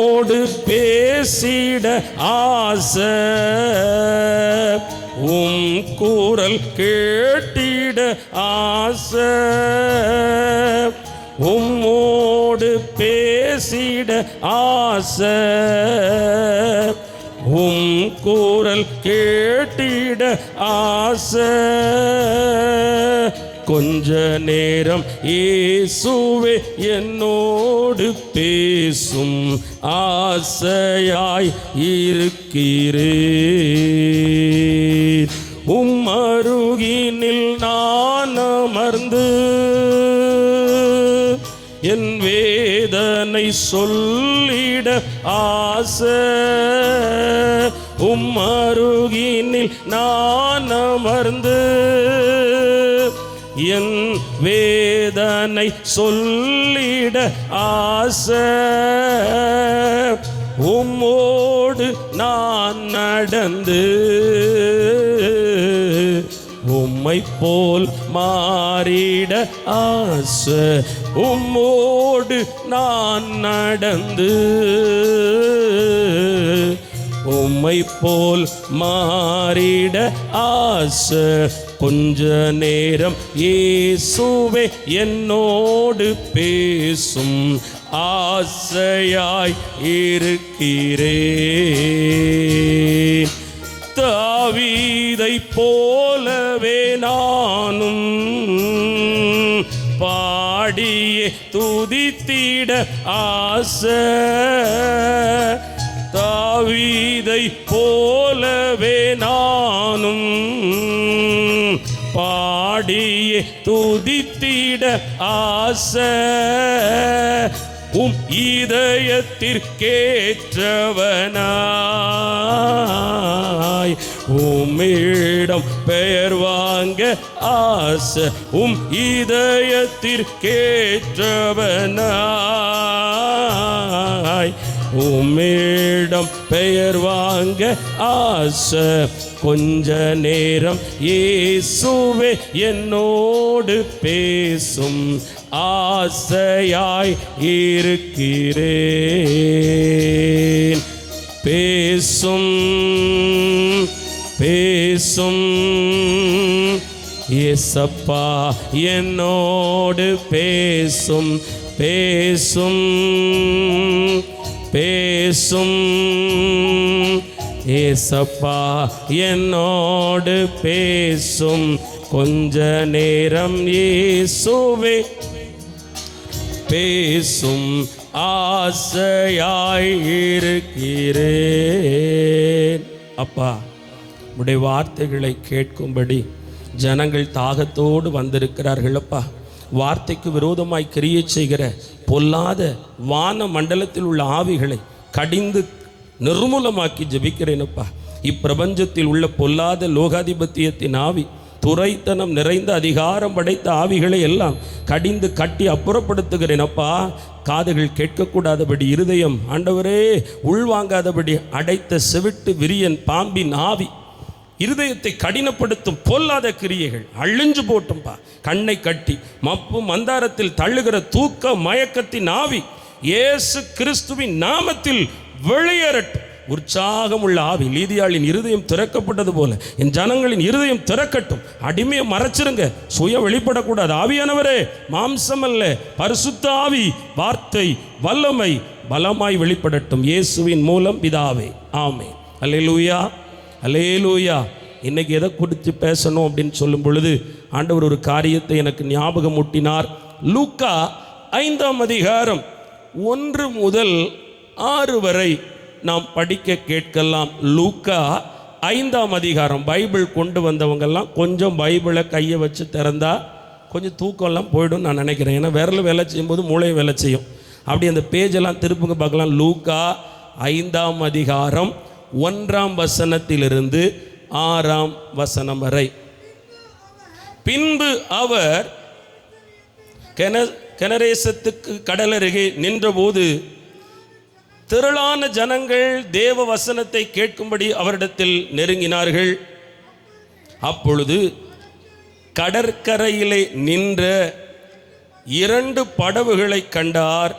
ஓடு பேசிட ஆசை, குரல் கேட்டிட ஆசை, உம்மோடு பேசிட ஆசை, குரல் கேட்டிட ஆசை. கொஞ்ச நேரம் இயேசுவே என்னோடு பேசும், ஆசையாய் இருக்கிறேன். அருகினில் நான் அமர்ந்து என் வேதனை சொல்லிட ஆசை. அருகினில் நான் அமர்ந்து என் வேதனை சொல்லிட ஆசை. உம்மோடு நான் நடந்து உம்மை போல் மாறிட ஆசை. உம்மோடு நான் நடந்து உம்மை போல் மாறிட ஆசை. கொஞ்ச நேரம் இயேசுவே என்னோடு பேசும், ஆசையாய் இருக்கிறேன். தாவீதை போலவே நானும் பாடியே துதித்திட ஆசை. தாவீதை போலவே நானும் பாடியே துதித்திட ஆசை. இதயத்திற்கேற்றவனாய் உம்மிடம் பெயர் வாங்க ஆசை. இதயத்திற்கேற்றவனாய் உம்மிடம் பெயர் வாங்க ஆசை. கொஞ்ச நேரம் இயேசுவே என்னோடு பேசும், ஆசையாய் இருக்கிறேன். பேசும் பேசும் இயேசப்பா என்னோடு பேசும், பேசும் பேசும் இயேசப்பா என்னோடு பேசும். கொஞ்ச நேரம் இயேசுவே பேசும், ஆசையாய் இருக்கிறேன். அப்பா, உடைய வார்த்தைகளை கேட்கும்படி ஜனங்கள் தாகத்தோடு வந்திருக்கிறார்கள். அப்பா, வார்த்தைக்கு விரோதமாய் கிரியை செய்கிற பொல்லாத வான மண்டலத்தில் உள்ள ஆவிகளை கடிந்து நிர்மூலமாக்கி ஜெபிக்கிறேனப்பா. இப்பிரபஞ்சத்தில் உள்ள பொல்லாத லோகாதிபத்தியத்தின் ஆவி, துரைத்தனம் நிறைந்த அதிகாரம் படைத்த ஆவிகளை எல்லாம் கடிந்து கட்டி அப்புறப்படுத்துகிறேனப்பா. காதுகள் கேட்கக்கூடாதபடி, இருதயம் ஆண்டவரே உள்வாங்காதபடி அடைத்த செவிட்டு விரியன் பாம்பின் ஆவி, இருதயத்தை கடினப்படுத்தும் பொல்லாத கிரியைகள் அழிஞ்சு போட்டும்பா. கண்ணை கட்டி மப்பு மந்தாரத்தில் தள்ளுகிற தூக்க மயக்கத்தின் ஆவி இயேசு கிறிஸ்துவின் நாமத்தில் வெளியேறட்டும். உற்சாகம் உள்ள ஆவி, லீதியாளின் இருதயம் திறக்கப்பட்டது போல என் ஜனங்களின் இருதயம் திறக்கட்டும். அடிமையை மறைச்சிருங்க, சுய வெளிப்படக்கூடாது. ஆவியானவரே, மாம்சம் அல்ல பரிசுத்த ஆவி, வார்த்தை வல்லமை பலமாய் வெளிப்படட்டும். இயேசுவின் மூலம் பிதாவே, ஆமென். அல்லேலூயா, அல்லேலூயா. இன்னைக்கு எதை குறித்து பேசணும் அப்படின்னு சொல்லும் பொழுது ஆண்டவர் ஒரு காரியத்தை எனக்கு ஞாபகம் ஊட்டினார். லூக்கா 5ஆம் அதிகாரம் 1 முதல் 6 வரை நாம் படிக்க கேட்கலாம். லூக்கா 5ஆம் அதிகாரம். பைபிள் கொண்டு வந்தவங்கெல்லாம் கொஞ்சம் பைபிளை கையை வச்சு திறந்தா கொஞ்சம் தூக்கம்லாம் போய்டும் நான் நினைக்கிறேன். ஏன்னா விரல் வேலை செய்யும்போது மூளை வேலை செய்யும். அப்படி அந்த பேஜெல்லாம் திருப்புங்க பார்க்கலாம். லூக்கா 5ஆம் அதிகாரம் 1ஆம் வசனத்திலிருந்து 6ஆம் வசனம் வரை. பின்பு அவர் கெனரேசத்துக்கு கடலருகே நின்றபோது திரளான ஜனங்கள் தேவ வசனத்தை கேட்கும்படி அவரிடத்தில் நெருங்கினார்கள். அப்பொழுது கடற்கரையிலே நின்ற 2 படகுகளை கண்டார்.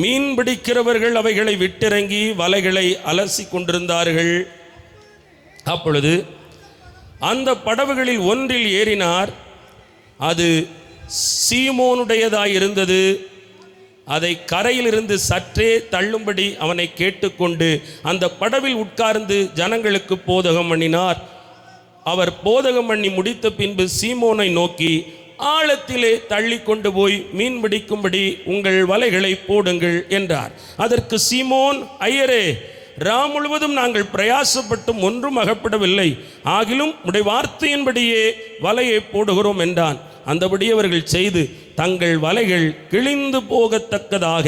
மீன் பிடிக்கிறவர்கள் அவைகளை விட்டிறங்கி வலைகளை அலசி கொண்டிருந்தார்கள். அப்பொழுது அந்த படவுகளில் ஒன்றில் ஏறினார். அது சீமோனுடையதாயிருந்தது. அதை கரையிலிருந்து சற்றே தள்ளும்படி அவனை கேட்டுக்கொண்டு அந்த படவில் உட்கார்ந்து ஜனங்களுக்கு போதகம் பண்ணினார். அவர் போதகம் பண்ணி முடித்த பின்பு சீமோனை நோக்கி, ஆழத்திலே தள்ளி கொண்டு போய் மீன் பிடிக்கும்படி உங்கள் வலைகளை போடுங்கள் என்றார். அதற்கு சீமோன், ஐயரே, ராம் முழுவதும் நாங்கள் பிரயாசப்பட்டும் ஒன்றும் அகப்படவில்லை, ஆகிலும் உடைய வார்த்தையின்படியே வலையை போடுகிறோம் என்றான். அந்தபடி அவர்கள் செய்து தங்கள் வலைகள் கிழிந்து போகத்தக்கதாக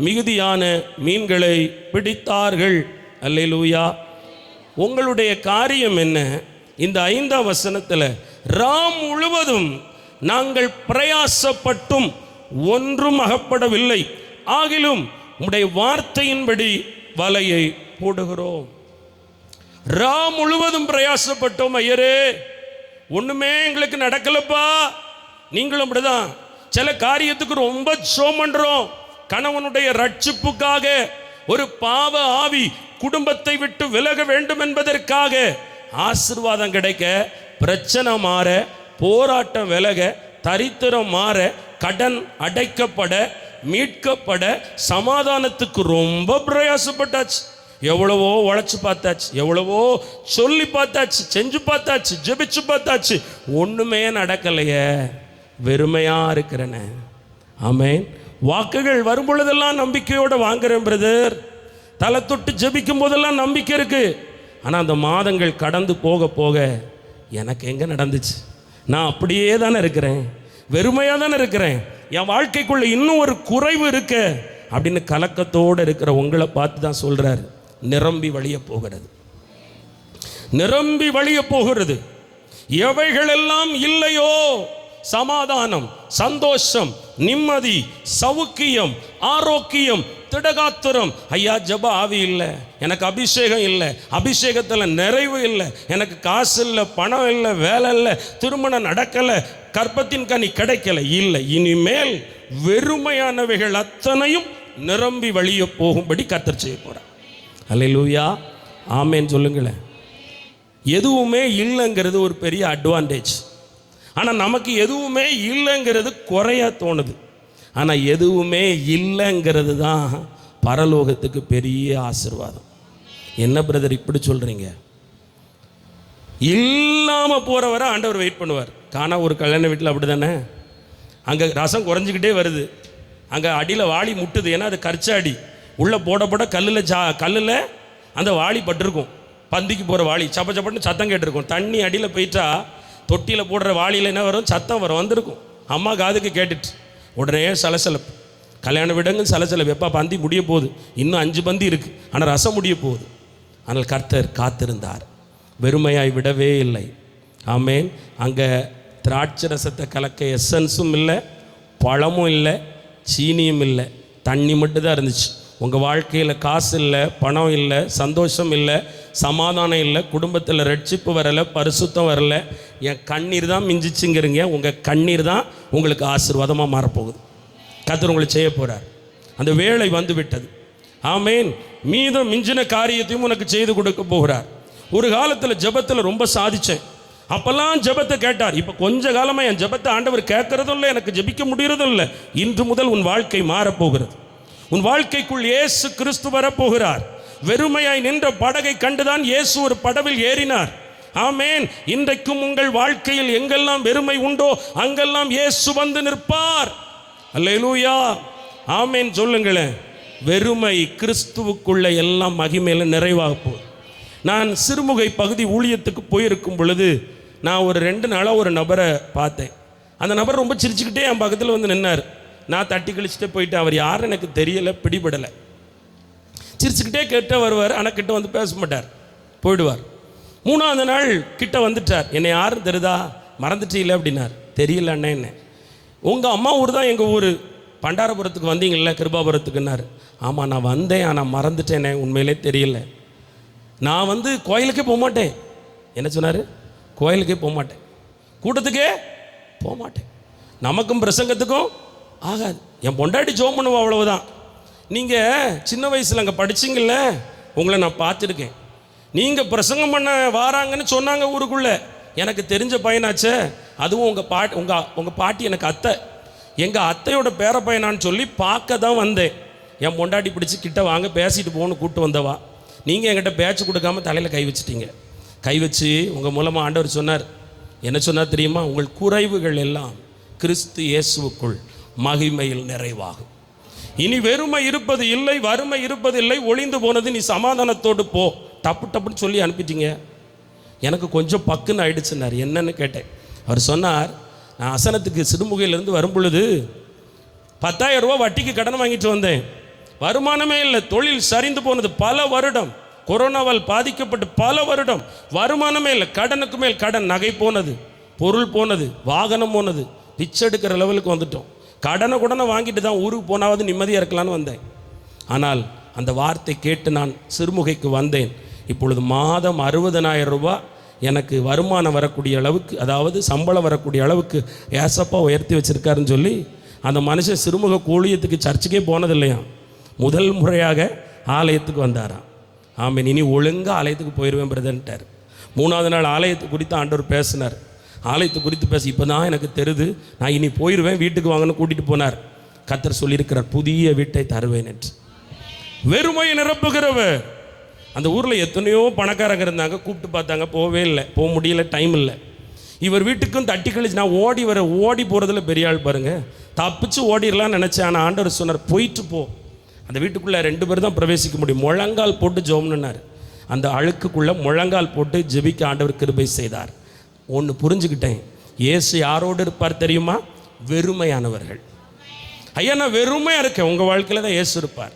மிகுதியான மீன்களை பிடித்தார்கள். அல்லேலூயா. உங்களுடைய காரியம் என்ன? இந்த 5ஆம் வசனத்தில் ராம் முழுவதும் நாங்கள் பிரயாசப்பட்டும் ஒன்றும் அகப்படவில்லை, ஆகிலும் உம்முடைய வார்த்தையின்படி வலையை போடுகிறோம். ராம் முழுவதும் பிரயாசப்பட்டோம் ஐயரே, ஒண்ணுமே எங்களுக்கு நடக்கலப்பா. நீங்களும் அப்படிதான் சில காரியத்துக்கு ரொம்ப சோம் பண்றோம். கணவனுடைய ரட்சிப்புக்காக, ஒரு பாவ ஆவி குடும்பத்தை விட்டு விலக வேண்டும் என்பதற்காக, ஆசீர்வாதம் கிடைக்க, பிரச்சனை மாற, போராட்டம் விலக, தரித்திரம் மாற, கடன் அடைக்கப்பட, மீட்கப்பட, சமாதானத்துக்கு ரொம்ப பிரயாசப்பட்டாச்சு. எவ்வளவோ உழைச்சு பார்த்தாச்சு, எவ்வளவோ சொல்லி பார்த்தாச்சு, செஞ்சு பார்த்தாச்சு, ஜெபிச்சு பார்த்தாச்சு, ஒண்ணுமே நடக்கலையே, வெறுமையா இருக்கிறேன். ஆமென். வாக்குகள் வரும் பொழுதெல்லாம் நம்பிக்கையோட வாங்குறேன் பிரதர். தலை தொட்டு ஜெபிக்கும் போதெல்லாம் நம்பிக்கை இருக்கு. ஆனா அந்த மாதங்கள் கடந்து போக போக எனக்கு எங்க நடந்துச்சு? நான் அப்படியே தானே இருக்கிறேன், வெறுமையா தானே இருக்கிறேன், என் வாழ்க்கைக்குள்ள இன்னும் ஒரு குறைவு இருக்கு அப்படின்னு கலக்கத்தோடு இருக்கிற உங்களை பார்த்து தான் சொல்றாரு, நிரம்பி வழிய போகிறது, நிரம்பி வழிய போகிறது. எவைகளெல்லாம் இல்லையோ, சமாதானம், சந்தோஷம், நிம்மதி, சவுக்கியம், ஆரோக்கியம், திடகாத்திரம். ஐயா, ஜப ஆவி இல்லை, எனக்கு அபிஷேகம் இல்லை, அபிஷேகத்தில் நிறைவு இல்லை, எனக்கு காசு இல்லை, பணம் இல்லை, வேலை இல்லை, திருமணம் நடக்கலை, கற்பத்தின் கனி கிடைக்கல, இல்லை. இனிமேல் வெறுமையானவைகள் அத்தனையும் நிரம்பி வழிய போகும்படி கர்த்தர் செய்ய போறார். அல்லேலூயா. ஆமேன் சொல்லுங்களேன். எதுவுமே இல்லைங்கிறது ஒரு பெரிய அட்வான்டேஜ். ஆனால் நமக்கு எதுவுமே இல்லைங்கிறது குறையா தோணுது. ஆனால் எதுவுமே இல்லைங்கிறது தான் பரலோகத்துக்கு பெரிய ஆசீர்வாதம். என்ன பிரதர் இப்படி சொல்றீங்க? இல்லாமல் போறவரை ஆண்டவர் வெயிட் பண்ணுவார். காணா ஒரு கல்யாண வீட்டில் அப்படி தானே, அங்கே ரசம் குறைஞ்சிக்கிட்டே வருது, அங்கே அடியில் வாளி முட்டுது, ஏன்னா அது கற்சாடி, உள்ளே போட கல்லில் அந்த வாளி பட்டிருக்கும், பந்திக்கு போகிற வாளி சப்ப சப்பன்னு சத்தம் கேட்டிருக்கும். தண்ணி அடியில் போயிட்டா தொட்டியில் போடுற வாளியில் என்ன வரும்? சத்தம் வரும். வந்திருக்கும். அம்மா காதுக்கு கேட்டுட்டு உடனே சலசலப்பு, கல்யாண விடங்கு சலசலப்பு. எப்போ பந்தி முடிய போகுது? இன்னும் 5 பந்தி இருக்குது, ஆனால் ரசம் முடிய போகுது. ஆனால் கர்த்தர் காத்திருந்தார், வெறுமையாய் விடவே இல்லை. ஆமேன். அங்கே திராட்சை ரசத்தை கலக்க எசன்ஸும் இல்லை, பழமும் இல்லை, சீனியும் இல்லை, தண்ணி மட்டும்தான் இருந்துச்சு. உங்கள் வாழ்க்கையில் காசு இல்லை, பணம் இல்லை, சந்தோஷம் இல்லை, சமாதானம் இல்லை, குடும்பத்தில் ரட்சிப்பு வரலை, பரிசுத்தம் வரலை, என் கண்ணீர் தான் மிஞ்சிச்சுங்கிறீங்க. உங்கள் கண்ணீர் தான் உங்களுக்கு ஆசீர்வாதமாக மாறப்போகுது. கர்த்தர் உங்களை செய்ய போகிறார். அந்த வேளை வந்து விட்டது. ஆமேன். மீதம் மிஞ்சின காரியத்தையும் உனக்கு செய்து கொடுக்க போகிறார். ஒரு காலத்தில் ஜெபத்தில் ரொம்ப சாதித்தேன். அப்பெல்லாம் ஜெபத்தை கேட்டார். இப்போ கொஞ்ச காலமாக என் ஜெபத்தை ஆண்டவர் கேட்கறதும் இல்லை, எனக்கு ஜெபிக்க முடியறதும் இல்லை. இன்று முதல் உன் வாழ்க்கை மாறப்போகிறது. உன் வாழ்க்கைக்குள் இயேசு கிறிஸ்து வரப்போகிறார். வெறுமையாய் நின்ற படகை கண்டுதான் இயேசு ஒரு படவில் ஏறினார். ஆமேன். இன்றைக்கும் உங்கள் வாழ்க்கையில் எங்கெல்லாம் வெறுமை உண்டோ அங்கெல்லாம் இயேசு வந்து நிற்பார். அல்லேலூயா. ஆமேன் சொல்லுங்களேன். வெறுமை கிறிஸ்துவுக்குள்ள எல்லாம் மகிமையில நிறைவாக போகுது. நான் சிறுமுகை பகுதி ஊழியத்துக்கு போயிருக்கும் பொழுது நான் ஒரு 2 நாளாக ஒரு நபரை பார்த்தேன். அந்த நபர் ரொம்ப சிரிச்சுக்கிட்டே என் பக்கத்தில் வந்து நின்னார். நான் தட்டி கழிச்சுட்டே போயிட்டேன். அவர் யாரும் எனக்கு தெரியலை, பிடிபடலை. சிரிச்சுக்கிட்டே கிட்ட வருவார், ஆனால் கிட்ட வந்து பேச மாட்டார், போயிடுவார். 3ஆவது நாள் கிட்ட வந்துட்டார். என்னை யாரும் தெரியுதா? மறந்துட்டீங்களே அப்படின்னார். தெரியல அண்ணே. என்ன உங்கள் அம்மா ஊர் தான் எங்கள் ஊர், பண்டாரபுரத்துக்கு வந்தீங்கள்ல, கிருபாபுரத்துக்குன்னாரு. ஆமாம் நான் வந்தேன், ஆனால் மறந்துட்டேனே, உண்மையிலே தெரியல. நான் வந்து கோயிலுக்கே போக மாட்டேன். என்ன சொன்னார்? கோயிலுக்கே போக மாட்டேன், கூட்டத்துக்கே போக மாட்டேன், நமக்கும் பிரசங்கத்துக்கும் ஆகாது. என் பொண்டாட்டி ஜோம் பண்ணுவோம், அவ்வளவுதான். நீங்கள் சின்ன வயசில் அங்கே படிச்சிங்கல்ல, உங்களை நான் பார்த்துருக்கேன். நீங்கள் பிரசங்கம் பண்ண வாராங்கன்னு சொன்னாங்க ஊருக்குள்ளே. எனக்கு தெரிஞ்ச பையனாச்சே, அதுவும் உங்கள் பாட்டி எனக்கு அத்தை, எங்கள் அத்தையோட பேர பையனான்னு சொல்லி பார்க்க தான் வந்தேன். என் பொண்டாட்டி பிடிச்சி கிட்ட வாங்க பேசிட்டு போகணுன்னு கூப்பிட்டு வந்தவா. நீங்கள் என்கிட்ட பேச்சு கொடுக்காம தலையில் கை வச்சிட்டீங்க. கை வச்சு உங்கள் மூலமாக ஆண்டவர் சொன்னார். என்ன சொன்னார் தெரியுமா? உங்கள் குறைவுகள் எல்லாம் கிறிஸ்து இயேசுவுக்குள் மகிமையில் நிறைவாகும். இனி வெறுமை இருப்பது இல்லை, வறுமை இருப்பது இல்லை, ஒளிந்து போனது, நீ சமாதானத்தோடு போ. டப்புன்னு சொல்லி அனுப்பிட்டீங்க. எனக்கு கொஞ்சம் பக்குன்னு ஆயிடுச்சுன்னார். என்னன்னு கேட்டேன். அவர் சொன்னார், நான் அசனத்துக்கு சிறுமுகையிலேருந்து வரும் பொழுது 10,000 ரூபா வட்டிக்கு கடன் வாங்கிட்டு வந்தேன். வருமானமே இல்லை, தொழில் சரிந்து போனது. பல வருடம் கொரோனாவால் பாதிக்கப்பட்டு பல வருடம் வருமானமே இல்லை. கடனுக்கு மேல் கடன், நகை போனது, பொருள் போனது, வாகனம் போனது, பிச்சை எடுக்கிற லெவலுக்கு வந்துட்டோம். கடனை வாங்கிட்டு தான் ஊருக்கு போனாவது நிம்மதியாக இருக்கலான்னு வந்தேன். ஆனால் அந்த வார்த்தை கேட்டு நான் சிறுமுகைக்கு வந்தேன். இப்பொழுது மாதம் 60,000 ரூபா எனக்கு வருமானம் வரக்கூடிய அளவுக்கு, அதாவது சம்பளம் வரக்கூடிய அளவுக்கு ஏசப்பா உயர்த்தி வச்சுருக்காருன்னு சொல்லி அந்த மனுஷன் சிறுமுக கூலியத்துக்கு சர்ச்சுக்கே போனதில்லையா, முதல் முறையாக ஆலயத்துக்கு வந்தாராம். ஆமீன். இனி ஒழுங்காக ஆலயத்துக்கு போயிடுவேன் பிரதர்ன்ட்டார். 3வது நாள் ஆலயத்தை குறித்து ஆண்டவர் பேசினார். ஆலயத்தை குறித்து பேசி, இப்போ தான் எனக்கு தெரியுது, நான் இனி போயிடுவேன், வீட்டுக்கு வாங்கன்னு கூட்டிகிட்டு போனார். கர்த்தர் சொல்லியிருக்கிறார், புதிய வீட்டை தருவேன் என்று. வெறுமையை நிரப்புகிறவர். அந்த ஊரில் எத்தனையோ பணக்காரங்க இருந்தாங்க, கூப்பிட்டு பார்த்தாங்க, போகவே இல்லை, போக முடியல, டைம் இல்லை. இவர் வீட்டுக்கும் தட்டி கழிச்சு நான் ஓடி போகிறதுல பெரிய ஆள் பாருங்கள், தப்பிச்சு ஓடிடலான்னு நினச்சேன். ஆனால் ஆண்டவர் சொன்னார், போயிட்டு போ. அந்த வீட்டுக்குள்ளே 2 பேர் தான் பிரவேசிக்க முடியும். முழங்கால் போட்டு ஜெபம்னார். அந்த அழுக்குக்குள்ளே முழங்கால் போட்டு ஜெபிக்க ஆண்டவர் கிருபை செய்தார். ஒன்று புரிஞ்சுக்கிட்டேன், இயேசு யாரோடு இருப்பார் தெரியுமா? வெறுமையானவர்கள். ஐயா, நான் வெறுமையாக இருக்கேன், உங்கள் வாழ்க்கையில் தான் இயேசு இருப்பார்.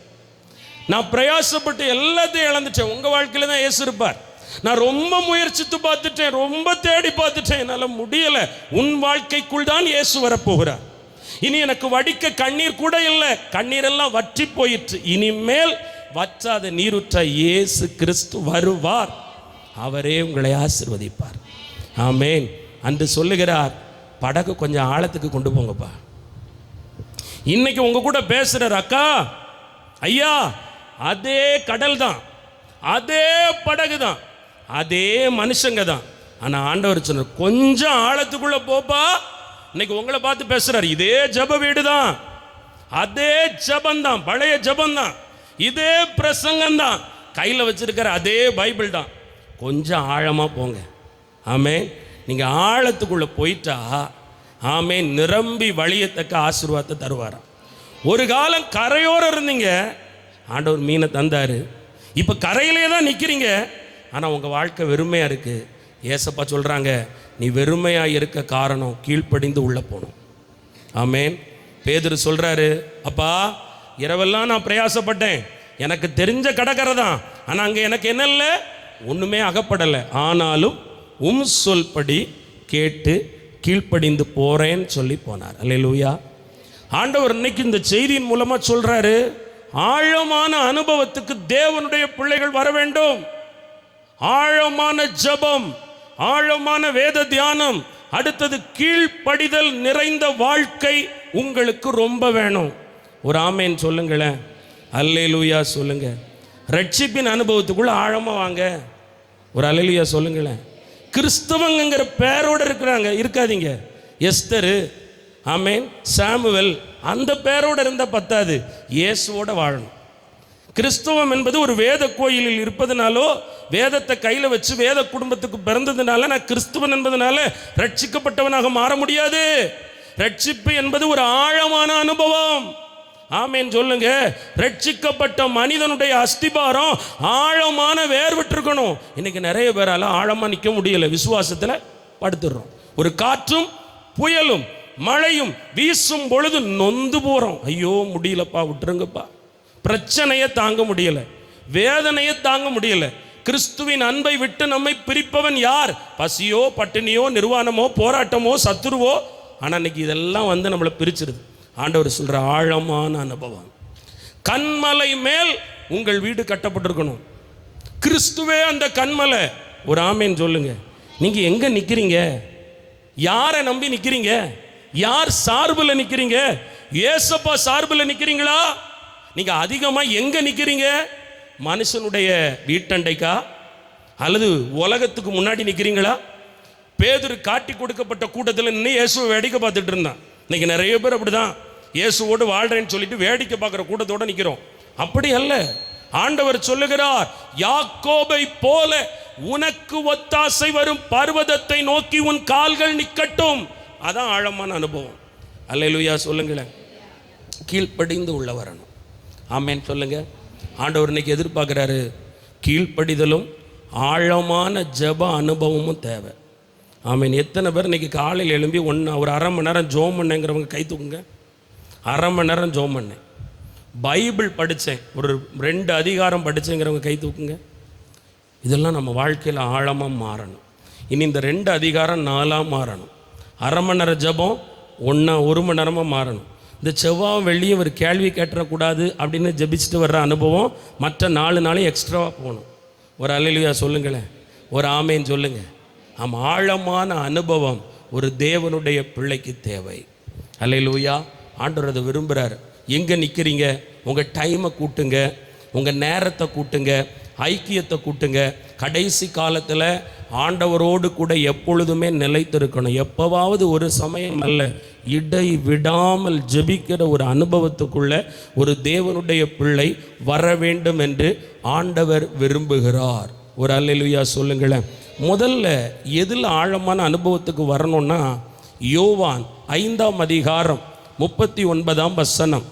நான் பிரயாசப்பட்டு எல்லாத்தையும் இழந்துட்டேன், உங்கள் வாழ்க்கையில் தான் இயேசு இருப்பார். நான் ரொம்ப முயற்சித்து பார்த்துட்டேன், ரொம்ப தேடி பார்த்துட்டேன், என்னால் முடியலை. உன் வாழ்க்கைக்குள் தான் இயேசு வரப்போகிறார். இனி எனக்கு வடிக்க கண்ணீர் கூட இல்லை, கண்ணீரெல்லாம் வற்றி போயிற்று. இனிமேல் வற்றாத நீருற்ற இயேசு கிறிஸ்து வருவார். அவரே உங்களை ஆசீர்வதிப்பார். ஆமேன். அன்று சொல்லுகிறார், படகு கொஞ்சம் ஆழத்துக்கு கொண்டு போங்கப்பா. இன்னைக்கு உங்க கூட பேசுறார், அக்கா ஐயா, அதே கடல் தான், அதே படகு தான், அதே மனுஷங்க தான். ஆனால் ஆண்டவர் சொன்னார், கொஞ்சம் ஆழத்துக்குள்ள போப்பா. இன்னைக்கு உங்களை பார்த்து பேசுறாரு, இதே ஜப வீடு தான், அதே ஜபந்தான், பழைய ஜபந்தான், இதே பிரசங்கம் தான், கையில் வச்சிருக்கிற அதே பைபிள் தான். கொஞ்சம் ஆழமாக போங்க. ஆமேன். நீங்கள் ஆழத்துக்குள்ளே போயிட்டா ஆமேன், நிரம்பி வழியத்தக்க ஆசீர்வாதத்தை தருவாராம். ஒரு காலம் கரையோரம் இருந்தீங்க, ஆண்டவர் மீனை தந்தார். இப்போ கரையிலே தான் நிற்கிறீங்க, ஆனால் உங்கள் வாழ்க்கை வெறுமையாக இருக்குது. ஏசப்பா சொல்கிறாங்க, நீ வெறுமையாக இருக்க காரணம் கீழ்ப்படிந்து உள்ளே போகணும். ஆமேன். பேதுரு சொல்கிறாரு, அப்பா இரவெல்லாம் நான் பிரயாசப்பட்டேன், எனக்கு தெரிஞ்ச கடற்கரை தான், ஆனால் அங்கே எனக்கு என்ன இல்லை, ஒன்றுமே அகப்படலை. ஆனாலும் உம் சொல்படி கேட்டு கீழ்ப்படிந்து போகிறேன்னு சொல்லி போனார். அல்லேலூயா. ஆண்டவர் இன்னைக்கு இந்த செய்தியின் மூலமாக சொல்கிறாரு, ஆழமான அனுபவத்துக்கு தேவனுடைய பிள்ளைகள் வர வேண்டும். ஆழமான ஜபம், ஆழமான வேத தியானம், அடுத்தது கீழ்ப்படிதல் நிறைந்த வாழ்க்கை உங்களுக்கு ரொம்ப வேணும். ஒரு ஆமேன் சொல்லுங்களேன், அல்லேலூயா சொல்லுங்க. ரட்சிப்பின் அனுபவத்துக்குள்ள ஆழமாக வாங்க. ஒரு அல்லேலூயா சொல்லுங்களேன். கிறிஸ்தவங்கிற பேரோடு இருக்கிறாங்க, இருக்காதீங்க. எஸ்தரு, ஆமேன், சாமுவேல், அந்த பேரோடு இருந்தால் பத்தாது, இயேசுவோட வாழணும். கிறிஸ்தவம் என்பது ஒரு வேத கோயிலில் இருப்பதனாலோ, வேதத்தை கையில் வச்சு வேத குடும்பத்துக்கு பிறந்ததுனால நான் கிறிஸ்துவன் என்பதனால ரட்சிக்கப்பட்டவனாக மாற முடியாது. ரட்சிப்பு என்பது ஒரு ஆழமான அனுபவம். ஆமேன் சொல்லுங்க. ரட்சிக்கப்பட்ட மனிதனுடைய அஸ்திபாரம் ஆழமான வேர் விட்டுருக்கணும். இன்னைக்கு நிறைய பேரால ஆழமாக நிற்க முடியல, விசுவாசத்தில் படுத்துடுறோம். ஒரு காற்றும் புயலும் மழையும் வீசும் பொழுது நொந்து போகிறோம். ஐயோ முடியலப்பா, விட்டுருங்கப்பா. பிரச்சனையை தாங்க முடியல, வேதனையை தாங்க முடியல. கிறிஸ்துவின் அன்பை விட்டு நம்மை பிரிப்பவன் யார்? பசியோ பட்டினியோ நிர்வாணமோ போராட்டமோ சத்துருவோ. ஆனால் இன்னைக்கு இதெல்லாம் வந்து நம்மளை பிரிச்சிருது. ஆண்டவர் சொல்கிற ஆழமான அனுபவம். கண்மலை மேல் உங்கள் வீடு கட்டப்பட்டிருக்கணும். கிறிஸ்துவே அந்த கண்மலை. ஒரு ஆமேன் சொல்லுங்க. நீங்கள் எங்கே நிற்கிறீங்க? யாரை நம்பி நிற்கிறீங்க? யார் சார்பில் நிற்கிறீங்க? ஏசப்பா சார்பில் நிற்கிறீங்களா? நீங்க அதிகமா எங்க நிக்கிறீங்க? மனுஷனுடைய வீட்டண்டைக்கா அல்லது உலகத்துக்கு முன்னாடி நிக்கிறீங்களா? பேதுரு காட்டி கொடுக்கப்பட்ட கூட்டத்தில் நின்று இயேசுவை வேடிக்கை பார்த்துட்டு இருந்தான். இன்னைக்கு நிறைய பேர் அப்படிதான், இயேசுவோடு வாழ்றேன்னு சொல்லிட்டு வேடிக்கை பார்க்குற கூட்டத்தோட நிற்கிறோம். அப்படி அல்ல. ஆண்டவர் சொல்லுகிறார், யாக்கோபை போல உனக்கு ஒத்தாசை வரும் பர்வதத்தை நோக்கி உன் கால்கள் நிக்கட்டும். அதான் ஆழமான அனுபவம். அல்லேலூயா சொல்லுங்களேன். கீழ்ப்படிந்து உள்ள வரணும். ஆமேன் சொல்லுங்க. ஆண்டவர் இன்னைக்கு எதிர்பார்க்கிறாரு, கீழ்ப்படிதலும் ஆழமான ஜெப அனுபவமும் தேவை. ஆமீன். எத்தனை பேர் இன்றைக்கி காலையில் எழும்பி ஒரு அரை மணி நேரம் ஜோம் பண்ணேங்கிறவங்க கை தூக்குங்க. அரை மணி நேரம் ஜோம் பண்ணேன், பைபிள் படித்தேன், ஒரு 2 அதிகாரம் படித்தேங்கிறவங்க கை தூக்குங்க. இதெல்லாம் நம்ம வாழ்க்கையில் ஆழமாக மாறணும். இனி இந்த 2 அதிகாரம் 4ஆக மாறணும். அரை மணி நேரம் ஜபம் 1 மணி நேரமாக மாறணும். இந்த செவ்வாய் வெள்ளியும் ஒரு கேள்வி கேட்டுறக்கூடாது அப்படின்னு ஜபிச்சுட்டு வர்ற அனுபவம் மற்ற 4 நாளையும் எக்ஸ்ட்ராவாக போகணும். ஒரு அல்லேலூயா சொல்லுங்களேன், ஒரு ஆமேன் சொல்லுங்க. ஆழமான அனுபவம் ஒரு தேவனுடைய பிள்ளைக்கு தேவை. அல்லேலூயா. ஆண்டவர் அதை விரும்புகிறார். எங்கே நிற்கிறீங்க? உங்கள் டைமை கூட்டுங்க, உங்கள் நேரத்தை கூட்டுங்க, ஐக்கியத்தை கூட்டுங்க. கடைசி காலத்தில் ஆண்டவரோடு கூட எப்பொழுதுமே நிலைத்திருக்கணும். எப்போவாவது ஒரு சமயம் அல்ல, இடை விடாமல் ஜெபிக்கிற ஒரு அனுபவத்துக்குள்ள ஒரு தேவனுடைய பிள்ளை வர வேண்டும் என்று ஆண்டவர் விரும்புகிறார். ஒரு அல்லேலூயா சொல்லுங்களேன். முதல்ல எதில் ஆழமான அனுபவத்துக்கு வரணும்னா, யோவான் 5ஆம் அதிகாரம் 39ஆம் வசனம்.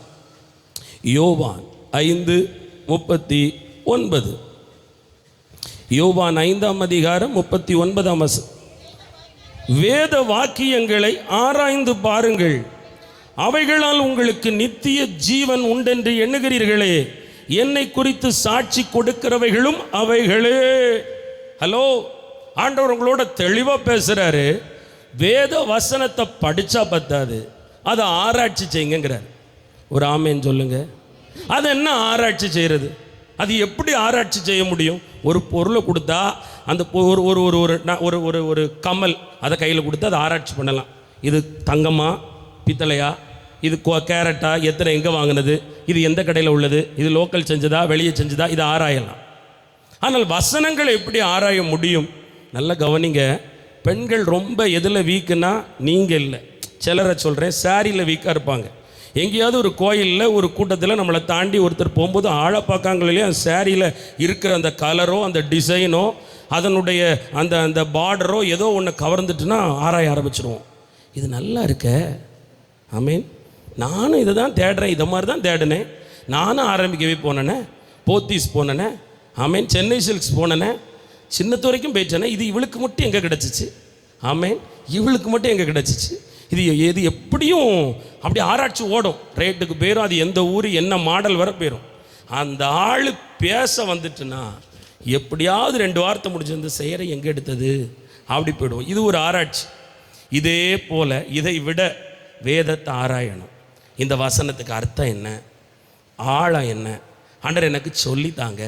யோவான் 5:39. யோவான் 5ஆம் அதிகாரம் 39ஆம் வசனம். வேத வாக்கியங்களை ஆராய்ந்து பாருங்கள், அவைகளால் உங்களுக்கு நித்திய ஜீவன் உண்டென்று எண்ணுகிறீர்களே, என்னை குறித்து சாட்சி கொடுக்கிறவைகளும் அவைகளே. ஹலோ, ஆண்டவர் உங்களோட தெளிவாக பேசுகிறாரு. வேத வசனத்தை படித்தா பத்தாது, அதை ஆராய்ச்சி செய்யுங்கிறார். ஒரு ஆமேன்னு சொல்லுங்க. அது என்ன ஆராய்ச்சி செய்கிறது? அது எப்படி ஆராய்ச்சி செய்ய முடியும்? ஒரு பொருளை கொடுத்தா அந்த ஒரு ஒரு ஒரு ஒரு ஒரு ஒரு கமல் அதை கையில் கொடுத்து அதை ஆராய்ச்சி பண்ணலாம். இது தங்கமா பித்தளையா, இது கேரட்டா, எத்தனை எங்கே வாங்கினது, இது எந்த கடையில் உள்ளது, இது லோக்கல் செஞ்சதா வெளியே செஞ்சதா, இதை ஆராயலாம். ஆனால் வசனங்களை எப்படி ஆராய முடியும்? நல்லா கவனிங்க. பெண்கள் ரொம்ப எதில் வீக்குன்னா நீங்கள் இல்லை, சிலரை சொல்கிறேன், சாரியில் வீக்காக இருப்பாங்க. எங்கேயாவது ஒரு கோயிலில் ஒரு கூட்டத்தில் நம்மளை தாண்டி ஒருத்தர் போகும்போது ஆழ பார்க்காங்களே, அந்த சாரியில் இருக்கிற அந்த கலரோ அந்த டிசைனோ அதனுடைய அந்த அந்த பார்டரோ ஏதோ ஒன்று கவர்ந்துட்டுனா ஆராய ஆரம்பிச்சிடுவோம். இது நல்லா இருக்க, ஆமீன், நானும் இதை தான் தேடுறேன், இதை மாதிரி தான் தேடினேன், நானும் ஆரம்பிக்கவே போனேனே, போத்தீஸ் போனேனே, ஆமீன், சென்னை சில்க்ஸ் போனேனே, சின்னத்து வரைக்கும் போயிட்டேனே, இது இவளுக்கு மட்டும் எங்கே கிடச்சிச்சு, ஆமீன், இவளுக்கு மட்டும் எங்கே கிடச்சிச்சு, இது எப்படியும் அப்படி ஆராய்ச்சி ஓடும், ரேட்டுக்கு போயிடும், அது எந்த ஊர் என்ன மாடல் வர போயிடும். அந்த ஆள் பேச வந்துட்டுன்னா எப்படியாவது 2 வார்த்தை முடிஞ்சு இந்த செயலை எங்கே எடுத்தது அப்படி போயிடும். இது ஒரு ஆராய்ச்சி. இதே போல் இதை விட வேதத்தை ஆராயணும். இந்த வசனத்துக்கு அர்த்தம் என்ன, ஆழம் என்ன, ஆண்டவர் எனக்கு சொல்லித்தாங்க,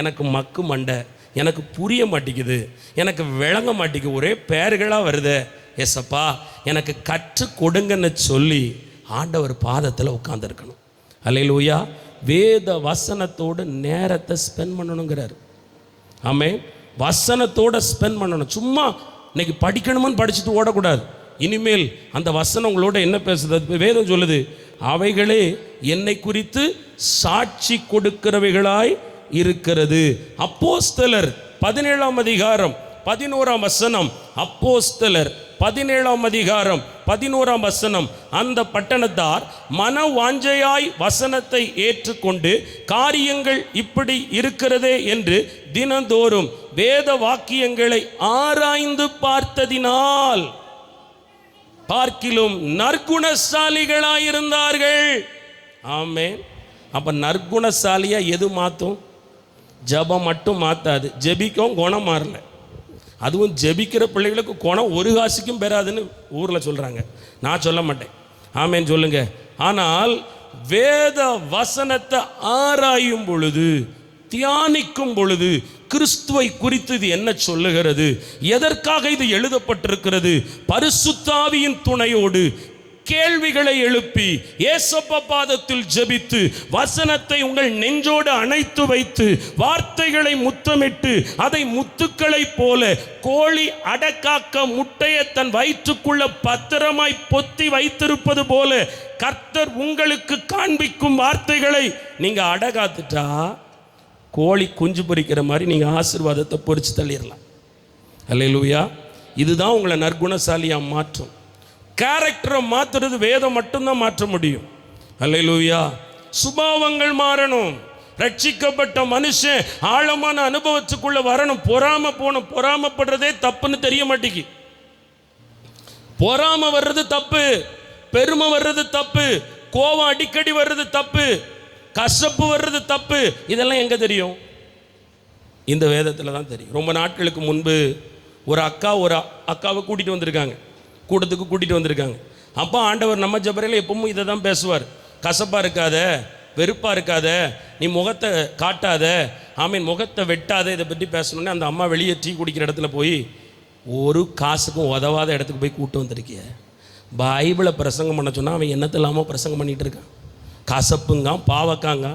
எனக்கு மக்கு மண்டை, எனக்கு புரிய மாட்டேங்குது, எனக்கு விளங்க மாட்டேங்குது, ஒரே பேர்களாக வருது, எஸ்ஸப்பா எனக்கு கற்றுக் கொடுங்கன்னு சொல்லி ஆண்டவர் பாதத்தில் உட்கார்ந்துருக்கணும். அல்லேலூயா. வேத வசனத்தோடு நேரத்தை ஸ்பெண்ட் பண்ணணுங்கிறார். ஆமே, வசனத்தோடு ஸ்பெண்ட் பண்ணணும். சும்மா இன்னைக்கு படிக்கணும்னு படிச்சுட்டு ஓடக்கூடாது. இனிமேல் அந்த வசனம் உங்களோட என்ன பேசுது? வேதம் சொல்லுது, அவைகளே என்னை குறித்து சாட்சி கொடுக்கிறவைகளாய் இருக்கிறது. அப்போஸ்தலர் 17ஆம் அதிகாரம் 11ஆம் வசனம். அப்போஸ்தலர் 17ஆம் அதிகாரம் 11ஆம் வசனம். அந்த பட்டணத்தார் மன வாஞ்சையாய் வசனத்தை ஏற்றுக்கொண்டு காரியங்கள் இப்படி இருக்கிறதே என்று தினந்தோறும் வேத வாக்கியங்களை ஆராய்ந்து பார்த்ததினால் பார்க்கிலும் நற்குணசாலிகளாயிருந்தார்கள். ஆமென். அப்ப நற்குணசாலியா எது மாற்றும்? ஜபம் மட்டும் மாற்றாது. ஜெபிக்கும் குணம் மாறல. அதுவும் ஜெபிக்கிற பிள்ளைகளுக்கு குணம் ஒரு காசுக்கும் பெறாதுன்னு ஊரில் சொல்கிறாங்க, நான் சொல்ல மாட்டேன். ஆமேன்னு சொல்லுங்க. ஆனால் வேத வசனத்தை ஆராயும் பொழுது, தியானிக்கும் பொழுது, கிறிஸ்துவை குறித்து இது என்ன சொல்லுகிறது, எதற்காக இது எழுதப்பட்டிருக்கிறது, பரிசுத்த ஆவியின் துணையோடு கேள்விகளை எழுப்பி ஏசப்பா பாதத்தில் ஜெபித்து வசனத்தை உங்கள் நெஞ்சோடு அணைத்து வைத்து வார்த்தைகளை முத்தமிட்டு அதை முத்துக்களை போல கோழி அடக்காக்க முட்டையை தன் வயிற்றுக்குள்ள பத்திரமாய் பொத்தி வைத்திருப்பது போல கர்த்தர் உங்களுக்கு காண்பிக்கும் வார்த்தைகளை நீங்க அடகாத்துட்டா கோழி குஞ்சு பொரிக்கிற மாதிரி நீங்க ஆசீர்வாதத்தை பொரிச்சு தள்ளிடலாம். அல்லேலூயா. இதுதான் உங்களை நற்குணசாலியா மாற்றும். கேரக்டரை மாற்றுறது வேதம் மட்டும்தான் மாற்ற முடியும். அல்லேலூயா. சுபாவங்கள் மாறணும். ரட்சிக்கப்பட்ட மனுஷன் ஆழமான அனுபவத்துக்குள்ள வரணும். பொறாமப்படுறதே தப்புன்னு தெரிய மாட்டேங்கி. பொறாம வர்றது தப்பு, பெருமை வர்றது தப்பு, கோபம் அடிக்கடி வர்றது தப்பு, கசப்பு வர்றது தப்பு. இதெல்லாம் எங்க தெரியும்? இந்த வேதத்தில் தான் தெரியும். ரொம்ப நாட்களுக்கு முன்பு ஒரு அக்காவை கூட்டிகிட்டு வந்திருக்காங்க, கூட்டத்துக்கு கூட்டிகிட்டு வந்திருக்காங்க. அப்போ ஆண்டவர் நம்ம ஜபரையில் எப்பவும் இதை தான் பேசுவார். கசப்பாக இருக்காத, வெறுப்பாக இருக்காத, நீ முகத்தை காட்டாத, முகத்தை வெட்டாத, இதை பற்றி பேசணுன்னே அந்த அம்மா வெளியே டீ குடிக்கிற இடத்துல போய் ஒரு காசுக்கும் உதவாத இடத்துக்கு போய் கூட்டு வந்திருக்கிய. பைபிளை பிரசங்கம் பண்ண சொன்னால் அவன் என்னத்தை இல்லாமல் பிரசங்கம் பண்ணிகிட்டு இருக்கான். கசப்புங்க, பாவக்காங்க,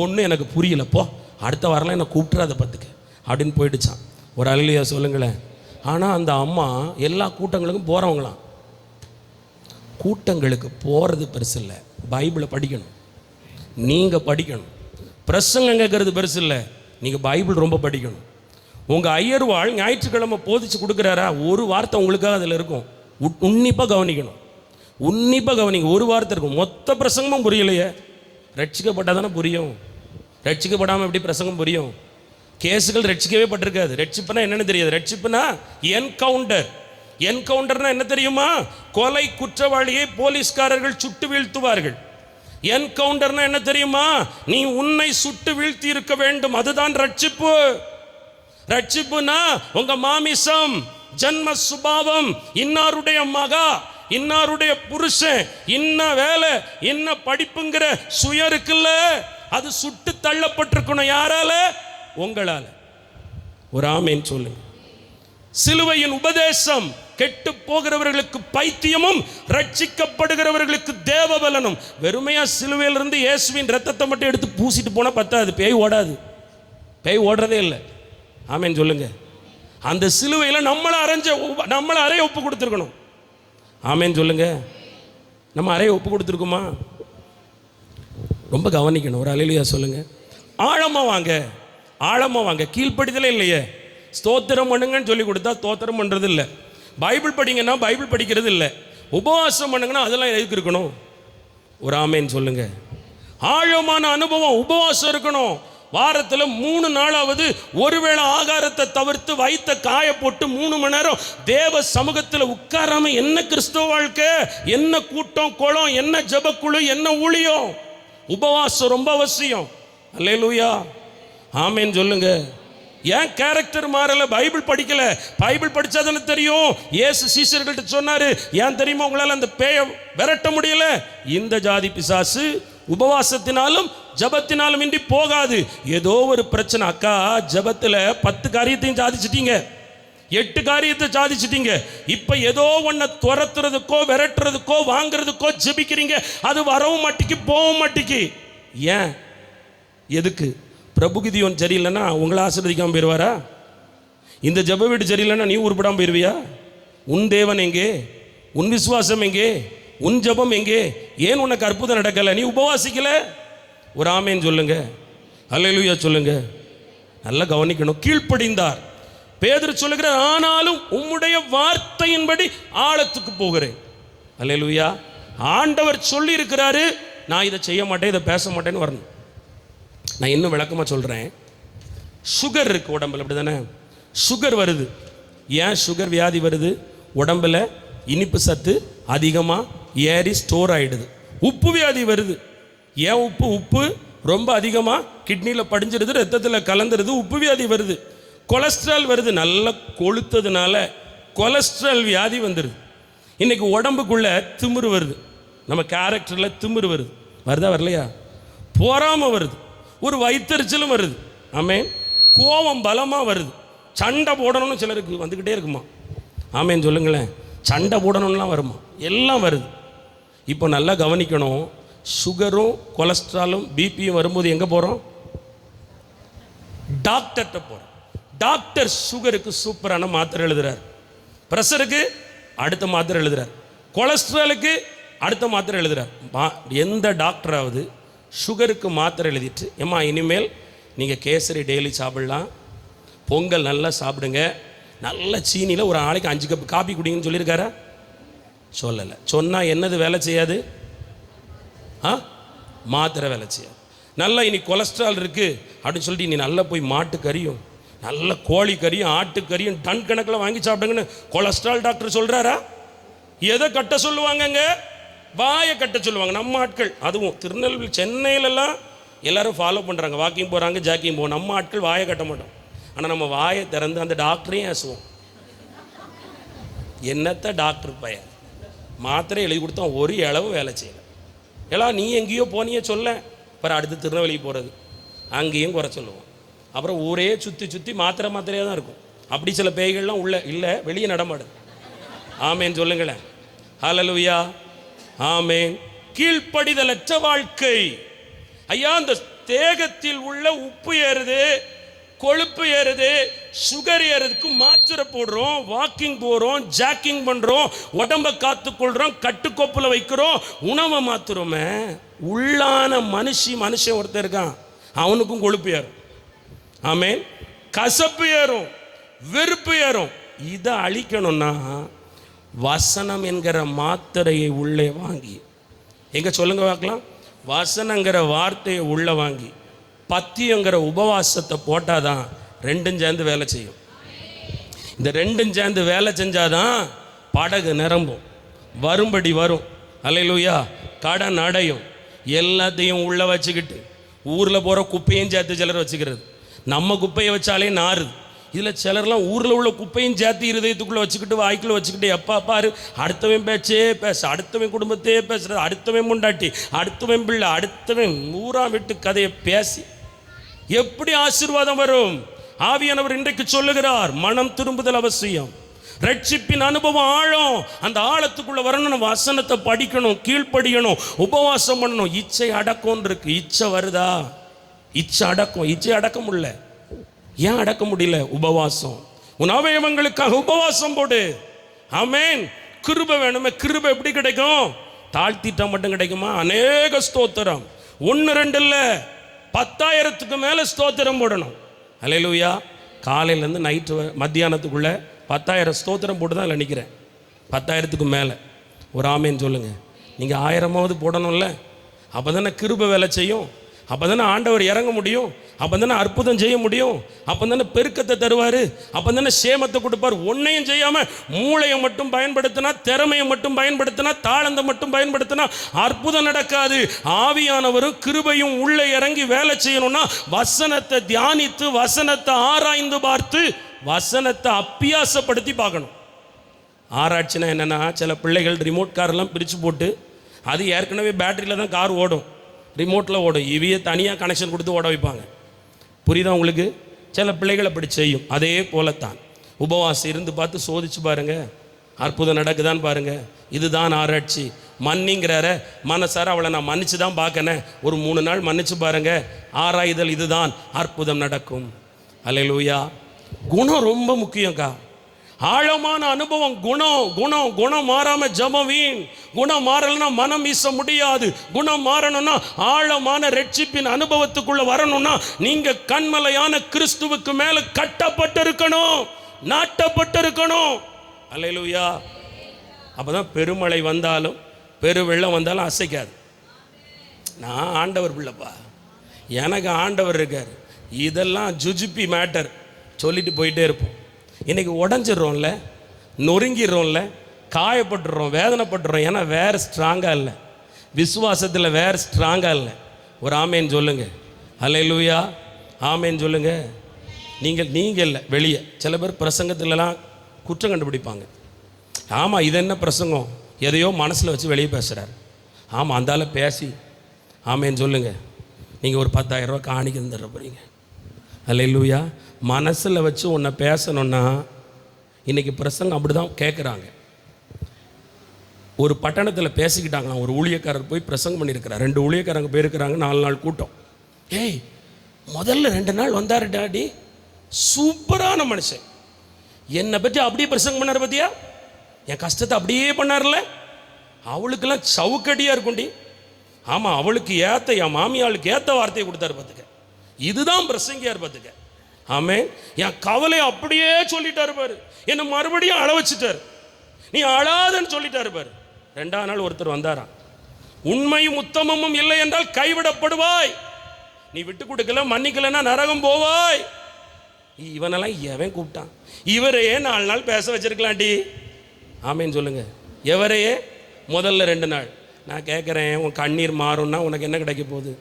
ஒன்றும் எனக்கு புரியலப்போ, அடுத்த வாரம்லாம் என்னை கூப்பிட்றாத பார்த்துக்க அப்படின்னு போயிடுச்சான். ஒரு அல்லேலூயா சொல்லுங்களேன். ஆனால் அந்த அம்மா எல்லா கூட்டங்களுக்கும் போகிறவங்களாம். கூட்டங்களுக்கு போகிறது பெருசு இல்லை, பைபிளை படிக்கணும். நீங்கள் படிக்கணும். பிரசங்கம் கேட்கறது பெருசு இல்லை, நீங்கள் பைபிள் ரொம்ப படிக்கணும். உங்கள் ஐயர்வாள் ஞாயிற்றுக்கிழமை போதிச்சு கொடுக்குறாரா, ஒரு வார்த்தை உங்களுக்காக அதில் இருக்கும். உன்னிப்பாக கவனிக்கணும், உன்னிப்பாக கவனிங்க. ஒரு வார்த்தை இருக்கும். மொத்த பிரசங்கமும் புரியலையே. ரட்சிக்கப்பட்டால் தானே புரியும். ரட்சிக்கப்படாமல் எப்படி பிரசங்கம் புரியும்? கேஸுகள் ரட்சிக்கவே பட்டிருக்காது. ரட்சிப்புனா என்னன்னு தெரியாது. ரட்சிப்புனா என்கவுண்டர்னா என்ன தெரியுமா? கொலை குற்றவாளியை போலீஸ்காரர்கள் சுட்டு வீழ்த்துவார்கள். என்கவுண்டர்னா என்ன தெரியுமா? நீ உன்னை சுட்டு வீழ்த்தி இருக்க வேண்டும். அதுதான் ரட்சிப்பு. ரட்சிப்புனா உங்க மாமிசம், ஜன்ம சுபாவம், இன்னாருடைய மகா, இன்னாருடைய புருஷன், இன்ன வேலை, இன்ன படிப்புங்கிற சுயம் இருக்குல்ல, அது சுட்டு தள்ளப்பட்டிருக்கணும். யாரால? உங்களால. ஒரு ஆமேன் சொல்லுங்க. சிலுவையின் உபதேசம் கெட்டு போகிறவர்களுக்கு பைத்தியமும் ரட்சிக்கப்படுகிறவர்களுக்கு தேவபலனும். வெறுமையா சிலுவையிலிருந்து இயேசுவின் ரத்தத்தை மட்டும் எடுத்து பூசிட்டு போனா பத்தாது. பேய் ஓடாது. பேய் ஓடுறதே இல்லை. ஆமேன் சொல்லுங்க. அந்த சிலுவையில் நம்மளை அறைய ஒப்பு கொடுத்துருக்கணும். ஆமேன் சொல்லுங்க. நம்ம அறைய ஒப்பு கொடுத்துருக்குமா? ரொம்ப கவனிக்கணும். ஒரு அல்லேலூயா சொல்லுங்க. ஆழமாக வாங்க. கீழ்ப்படிதலே இல்லையே. ஸ்தோத்திரம் பண்ணுங்கன்னு சொல்லி கொடுத்தா ஸ்தோத்திரம் பண்ணுறது இல்லை. பைபிள் படிங்கன்னா பைபிள் படிக்கிறது இல்லை. உபவாசம் பண்ணுங்கன்னா அதெல்லாம் எதுக்கு இருக்கணும்? ஒரு ஆமேன் சொல்லுங்க. ஆழமான அனுபவம், உபவாசம் இருக்கணும். வாரத்தில் 3 நாளாவது ஒருவேளை ஆகாரத்தை தவிர்த்து வயிற்ற காய போட்டு 3 மணி நேரம் தேவ சமூகத்தில் உட்காராம என்ன கிறிஸ்தவ வாழ்க்கை, என்ன கூட்டம் குளம், என்ன ஜெபக்குழு, என்ன ஊழியம்? உபவாசம் ரொம்ப அவசியம். அல்லேலூயா. ஆமேன் சொல்லுங்க. ஏன் கேரக்டர் மாறல? பைபிள் படிக்கல. பைபிள் படிச்சாதானே தெரியும். இயேசு சீஷர்கள்ட்ட சொன்னாரு, ஏன் தெரியுமா உங்களால் அந்த பேயை விரட்ட முடியல? இந்த ஜாதி பிசாசு உபவாசத்தினாலும் ஜபத்தினாலும் இன்றி போகாது. ஏதோ ஒரு பிரச்சனை. அக்கா ஜபத்தில் 10 காரியத்தையும் சாதிச்சிட்டீங்க, 8 காரியத்தை சாதிச்சிட்டீங்க. இப்ப ஏதோ ஒன்ன துரத்துறதுக்கோ விரட்டுறதுக்கோ வாங்குறதுக்கோ ஜபிக்கிறீங்க. அது வரவும் மாட்டிக்கு, போகவும் மாட்டிக்கு. ஏன்? எதுக்கு? பிரபுகிதியோன் சரியில்லைன்னா உங்களை ஆசீர்வதிக்காமல் போயிடுவாரா? இந்த ஜப வீடு சரியில்லைன்னா நீ உருப்படாமல் போயிடுவியா? உன் தேவன் எங்கே? உன் விசுவாசம் எங்கே? உன் ஜபம் எங்கே? ஏன் உனக்கு அற்புதம் நடக்கலை? நீ உபவாசிக்கல? ஒரு ஆமேன் சொல்லுங்க. அல்லேலூயா சொல்லுங்க. நல்லா கவனிக்கணும். கீழ்ப்படிந்தார். பேதுரு சொல்லுகிறார், ஆனாலும் உம்முடைய வார்த்தையின்படி ஆழத்துக்கு போகிறேன். அல்லேலூயா. ஆண்டவர் சொல்லி இருக்கிறாரு, நான் இதை செய்ய மாட்டேன், இதை பேச மாட்டேன்னு வரணும். நான் இன்னும் விளக்கமாக சொல்கிறேன். சுகர் இருக்குது உடம்புல, அப்படி தானே? சுகர் வருது. ஏன் சுகர் வியாதி வருது? உடம்புல இனிப்பு சத்து அதிகமாக ஏறி ஸ்டோர் ஆகிடுது. உப்பு வியாதி வருது. ஏன்? உப்பு ரொம்ப அதிகமாக கிட்னியில் படிஞ்சிருது, ரத்தத்தில் கலந்துருது, உப்பு வியாதி வருது. கொலஸ்ட்ரால் வருது. நல்லா கொளுத்ததுனால கொலஸ்ட்ரால் வியாதி வந்துடுது. இன்றைக்கி உடம்புக்குள்ள திமிரு வருது. நம்ம கேரக்டரில் திமிரு வருது. வருதா வரலையா? பொறாமை வருது. ஒரு வயிற்றெரிச்சலும் வருது. ஆமேன். கோபம் பலமாக வருது. சண்டை போடணும்னு சிலருக்கு வந்துக்கிட்டே இருக்குமா? ஆமேன் சொல்லுங்களேன். சண்டை போடணும்லாம் வருமா? எல்லாம் வருது. இப்போ நல்லா கவனிக்கணும். சுகரும் கொலஸ்ட்ராலும் பிபியும் வரும்போது எங்கே போகிறோம்? டாக்டர்கிட்ட போகிறோம். டாக்டர் சுகருக்கு சூப்பரான மாத்திரை எழுதுறார், ப்ரெஷருக்கு அடுத்த மாத்திரை எழுதுறார், கொலஸ்ட்ராலுக்கு அடுத்த மாத்திரை எழுதுறார். எந்த டாக்டராவது சுகருக்கு மாத்திரை எழுதிட்டு, ஏம்மா இனிமேல் நீங்கள் கேசரி டெய்லி சாப்பிடலாம், பொங்கல் நல்லா சாப்பிடுங்க, நல்ல சீனியில் ஒரு நாளைக்கு 5 கப் காபி குடிங்கன்னு சொல்லியிருக்காரா? சொல்லலை. சொன்னால் என்னது வேலை செய்யாது? மாத்திரை வேலை செய்யாது. நல்லா இனி கொலஸ்ட்ரால் இருக்குது அப்படின்னு சொல்லிட்டு நீ நல்லா போய் மாட்டு கறியும் நல்ல கோழி கறியும் ஆட்டுக்கறியும் டன் கணக்கில் வாங்கி சாப்பிடுங்கன்னு கொலஸ்ட்ரால் டாக்டர் சொல்கிறாரா? எதை கட்ட சொல்லுவாங்கங்க? வாயை கட்ட சொல்லுவாங்க. நம்ம ஆட்கள், அதுவும் திருநெல்வேலி சென்னையிலலாம் எல்லோரும் ஃபாலோ பண்ணுறாங்க, வாக்கிங் போகிறாங்க, ஜாக்கிங் போவோம். நம்ம ஆட்கள் வாயை கட்ட மாட்டோம். ஆனால் நம்ம வாயை திறந்து அந்த டாக்டரையும் ஏசுவோம். என்னத்த டாக்டர் பையன் மாத்திரை எழுதி கொடுத்தா ஒரு அளவு வேலை செய்யலை. எல்லாம் நீ எங்கேயோ போனியே சொல்ல, அப்புறம் அடுத்து திருநெல்வேலி போகிறது, அங்கேயும் குறை சொல்லுவோம். அப்புறம் ஊரே சுற்றி மாத்திரையாக தான் இருக்கும். அப்படி சில பேய்கள்லாம் உள்ள இல்லை, வெளியே நடமாடு. ஆமேன் சொல்லுங்களேன். ஹல்லேலூயா, ஆமேன். கீழ்ப்படிதலற்ற வாழ்க்கை. ஐயா, அந்த தேகத்தில் உள்ள உப்பு ஏறுது, கொழுப்பு ஏறுது, சுகர் ஏறுறதுக்கு மாத்திரை போடுறோம், வாக்கிங் போகிறோம், ஜாக்கிங் பண்ணுறோம், உடம்பை காத்துக்கொள்கிறோம், கட்டுக்கோப்பில் வைக்கிறோம், உணவை மாத்துறோமே. உள்ளான மனுஷன் ஒருத்தர் இருக்கான், அவனுக்கும் கொழுப்பு ஏறும். ஆமேன். கசப்பு ஏறும், வெறுப்பு ஏறும். இதை அழிக்கணும்னா வசனம் என்கிற மாத்திரையை உள்ளே வாங்கி, எங்க சொல்லுங்க பார்க்கலாம், வசனங்கிற வார்த்தையை உள்ளே வாங்கி பத்தியங்கிற உபவாசத்தை போட்டாதான் ரெண்டும் சேர்ந்து வேலை செய்யும். இந்த ரெண்டும் சேர்ந்து வேலை செஞ்சாதான் படகு நிரம்பும், வரும்படி வரும். அல்லேலூயா. கடன் அடையும். எல்லாத்தையும் உள்ளே வச்சுக்கிட்டு ஊரில் போகிற குப்பையும் சேர்த்து சிலர் வச்சுக்கிறது. நம்ம குப்பையை வச்சாலே நாறுது. இதில் சிலர்லாம் ஊரில் உள்ள குப்பையும் சேர்த்து இருதயத்துக்குள்ளே வச்சுக்கிட்டு வாய்க்குள்ளே வச்சுக்கிட்டு எப்பா பாரு அடுத்தவன் பேச்சே பேச, அடுத்தவன் குடும்பத்தையே பேசுறது, அடுத்தவன் முண்டாட்டி, அடுத்தவன் பிள்ளை, அடுத்தவன் ஊரா விட்டு கதையை பேசி எப்படி ஆசீர்வாதம் வரும்? ஆவியானவர் இன்றைக்கு சொல்லுகிறார், மனம் திரும்புதல் அவசியம். ரட்சிப்பின் அனுபவம் ஆழம். அந்த ஆழத்துக்குள்ள வரணும், வசனத்தை படிக்கணும், கீழ்ப்படியணும், உபவாசம் பண்ணணும். இச்சை அடக்கம் இருக்கு. இச்சை வருதா? இச்சை அடக்கம். இச்சை அடக்க முடியல. ஏன் அடக்க முடியல? உபவாசம். உன் அவயவங்களுக்காக உபவாசம் போடு. ஆமேன். கிருபை வேணுமே. கிருபை எப்படி கிடைக்கும்? தாழ்த்திட்டா மட்டும் கிடைக்குமா? அநேக ஸ்தோத்திரம், 1 2 இல்லை, 10,000க்கு மேலே ஸ்தோத்திரம் போடணும். அல்லேலூயா. காலையிலேருந்து நைட்டு மத்தியானத்துக்குள்ள 10,000 ஸ்தோத்திரம் போட்டு தான் நினைக்கிறேன். 10,000க்கு மேலே ஒரு ஆமேன்னு சொல்லுங்கள். நீங்கள் 1000மாவது போடணும்ல. அப்போ தானே கிருபை வேலை செய்யும். அப்போ தானே ஆண்டவர் இறங்க முடியும். அப்போ தானே அற்புதம் செய்ய முடியும். அப்போ தானே பெருக்கத்தை தருவார். அப்போ தானே சேமத்தை கொடுப்பார். ஒன்றையும் செய்யாமல் மூளையை மட்டும் பயன்படுத்தினா, திறமையை மட்டும் பயன்படுத்தினா, தாளந்தை மட்டும் பயன்படுத்தினா அற்புதம் நடக்காது. ஆவியானவரும் கிருபையும் உள்ளே இறங்கி வேலை செய்யணும்னா வசனத்தை தியானித்து, வசனத்தை ஆராய்ந்து பார்த்து, வசனத்தை அப்பியாசப்படுத்தி பார்க்கணும். ஆராய்ச்சினா என்னென்னா, சில பிள்ளைகள் ரிமோட் காரெல்லாம் பிரித்து போட்டு, அது ஏற்கனவே பேட்டரியில் தான் கார் ஓடும், ரிமோட்டில் ஓடும், இவையே தனியாக கனெக்ஷன் கொடுத்து ஓட வைப்பாங்க. புரியுதா உங்களுக்கு? சில பிள்ளைகள் அப்படி செய்யும். அதே போலத்தான் உபவாசம் இருந்து பார்த்து சோதிச்சு பாருங்க, அற்புதம் நடக்குதான்னு பாருங்க. இதுதான் ஆராய்ச்சி. மன்னிங்கிறார மனசார அவளை நான் மன்னிச்சு தான் பார்க்கனேன், ஒரு 3 நாள் மன்னிச்சு பாருங்க, ஆராய்தல், இதுதான் அற்புதம் நடக்கும். அல்லேலூயா. குணம் ரொம்ப முக்கியம்க்கா. ஆழமான அனுபவம். குணம் மாறாம ஜெபம் வீண். குணம் மாறலன்னா மனம் வீச முடியாது. குணம் மாறணும்னா ஆழமான ரட்சிப்பின் அனுபவத்துக்குள்ள வரணும்னா நீங்க கண்மலையான கிறிஸ்துவுக்கு மேல கட்டப்பட்டிருக்கணும், நாட்டப்பட்டிருக்கணும். அல்லேலூயா. அப்பதான் பெருமழை வந்தாலும் பெருவெள்ளம் வந்தாலும் அசைக்காது. நான் ஆண்டவர் பிள்ளைப்பா, எனக்கு ஆண்டவர் இருக்கார். இதெல்லாம் ஜுஜுப்பி மேட்டர் சொல்லிட்டு போயிட்டே இருப்போம். இன்றைக்கி உடஞ்சிட்றோம்ல, நொறுங்கிடுறோம்ல, காயப்பட்டுறோம், வேதனைப்பட்டுறோம். ஏன்னா வேறு ஸ்ட்ராங்காக இல்லை, விசுவாசத்தில் வேறு ஸ்ட்ராங்காக இல்லை. ஒரு ஆமேன் சொல்லுங்கள். அல்லேலூயா. ஆமேன் சொல்லுங்கள். நீங்கள் இல்லை, வெளியே சில பேர் பிரசங்கத்திலலாம் குற்றம் கண்டுபிடிப்பாங்க. ஆமாம், இது என்ன பிரசங்கம், எதையோ மனசில் வச்சு வெளியே பேசுகிறார். ஆமாம், அந்தால பேசி ஆமேன் சொல்லுங்கள். நீங்கள் ஒரு 10,000 ரூபா காணிக்க தந்துடுற போகிறீங்க. அல்லேலூயா. மனசில் வச்சு உன்னை பேசணுன்னா இன்றைக்கி பிரசங்கம் அப்படி தான் கேட்குறாங்க. ஒரு பட்டணத்தில் பேசிக்கிட்டாங்க. ஒரு ஊழியக்காரர் போய் பிரசங்கம் பண்ணியிருக்கிறார். 2 ஊழியக்காரங்க போயிருக்கிறாங்க. 4 நாள் கூட்டம். ஏய், முதல்ல 2 நாள் வந்தார் டாடி, சூப்பரான மனுஷன், என்னை பற்றி அப்படியே பிரசங்கம் பண்ணார் பத்தியா, என் கஷ்டத்தை அப்படியே பண்ணார்ல. அவளுக்கெல்லாம் சவுக்கடியாக இருக்கும்டி. ஆமாம், அவளுக்கு ஏற்ற, என் மாமியாளுக்கு ஏற்ற வார்த்தையை கொடுத்தாரு பார்த்துக்க. இதுதான் பிரசங்கியார் பார்த்துக்க. ஆமே, என் கவலையை அப்படியே சொல்லிட்டாரு பாரு, என்னை மறுபடியும் அழ வச்சுட்டாரு, நீ அழாதன்னு சொல்லிட்டாரு பாரு. 2ஆம் நாள் ஒருத்தர் வந்தாராம். உண்மையும் உத்தமமும் இல்லை என்றால் கைவிடப்படுவாய், நீ விட்டு கொடுக்கல மன்னிக்கலன்னா நரகம் போவாய். இவனெல்லாம் எவன் கூப்பிட்டான்? இவரையே 4 நாள் பேச வச்சிருக்கலாம்டி. ஆமேன்னு சொல்லுங்க. எவரையே முதல்ல 2 நாள். நான் கேட்குறேன், உன் கண்ணீர் மாறும்னா உனக்கு என்ன கிடைக்க போகுது?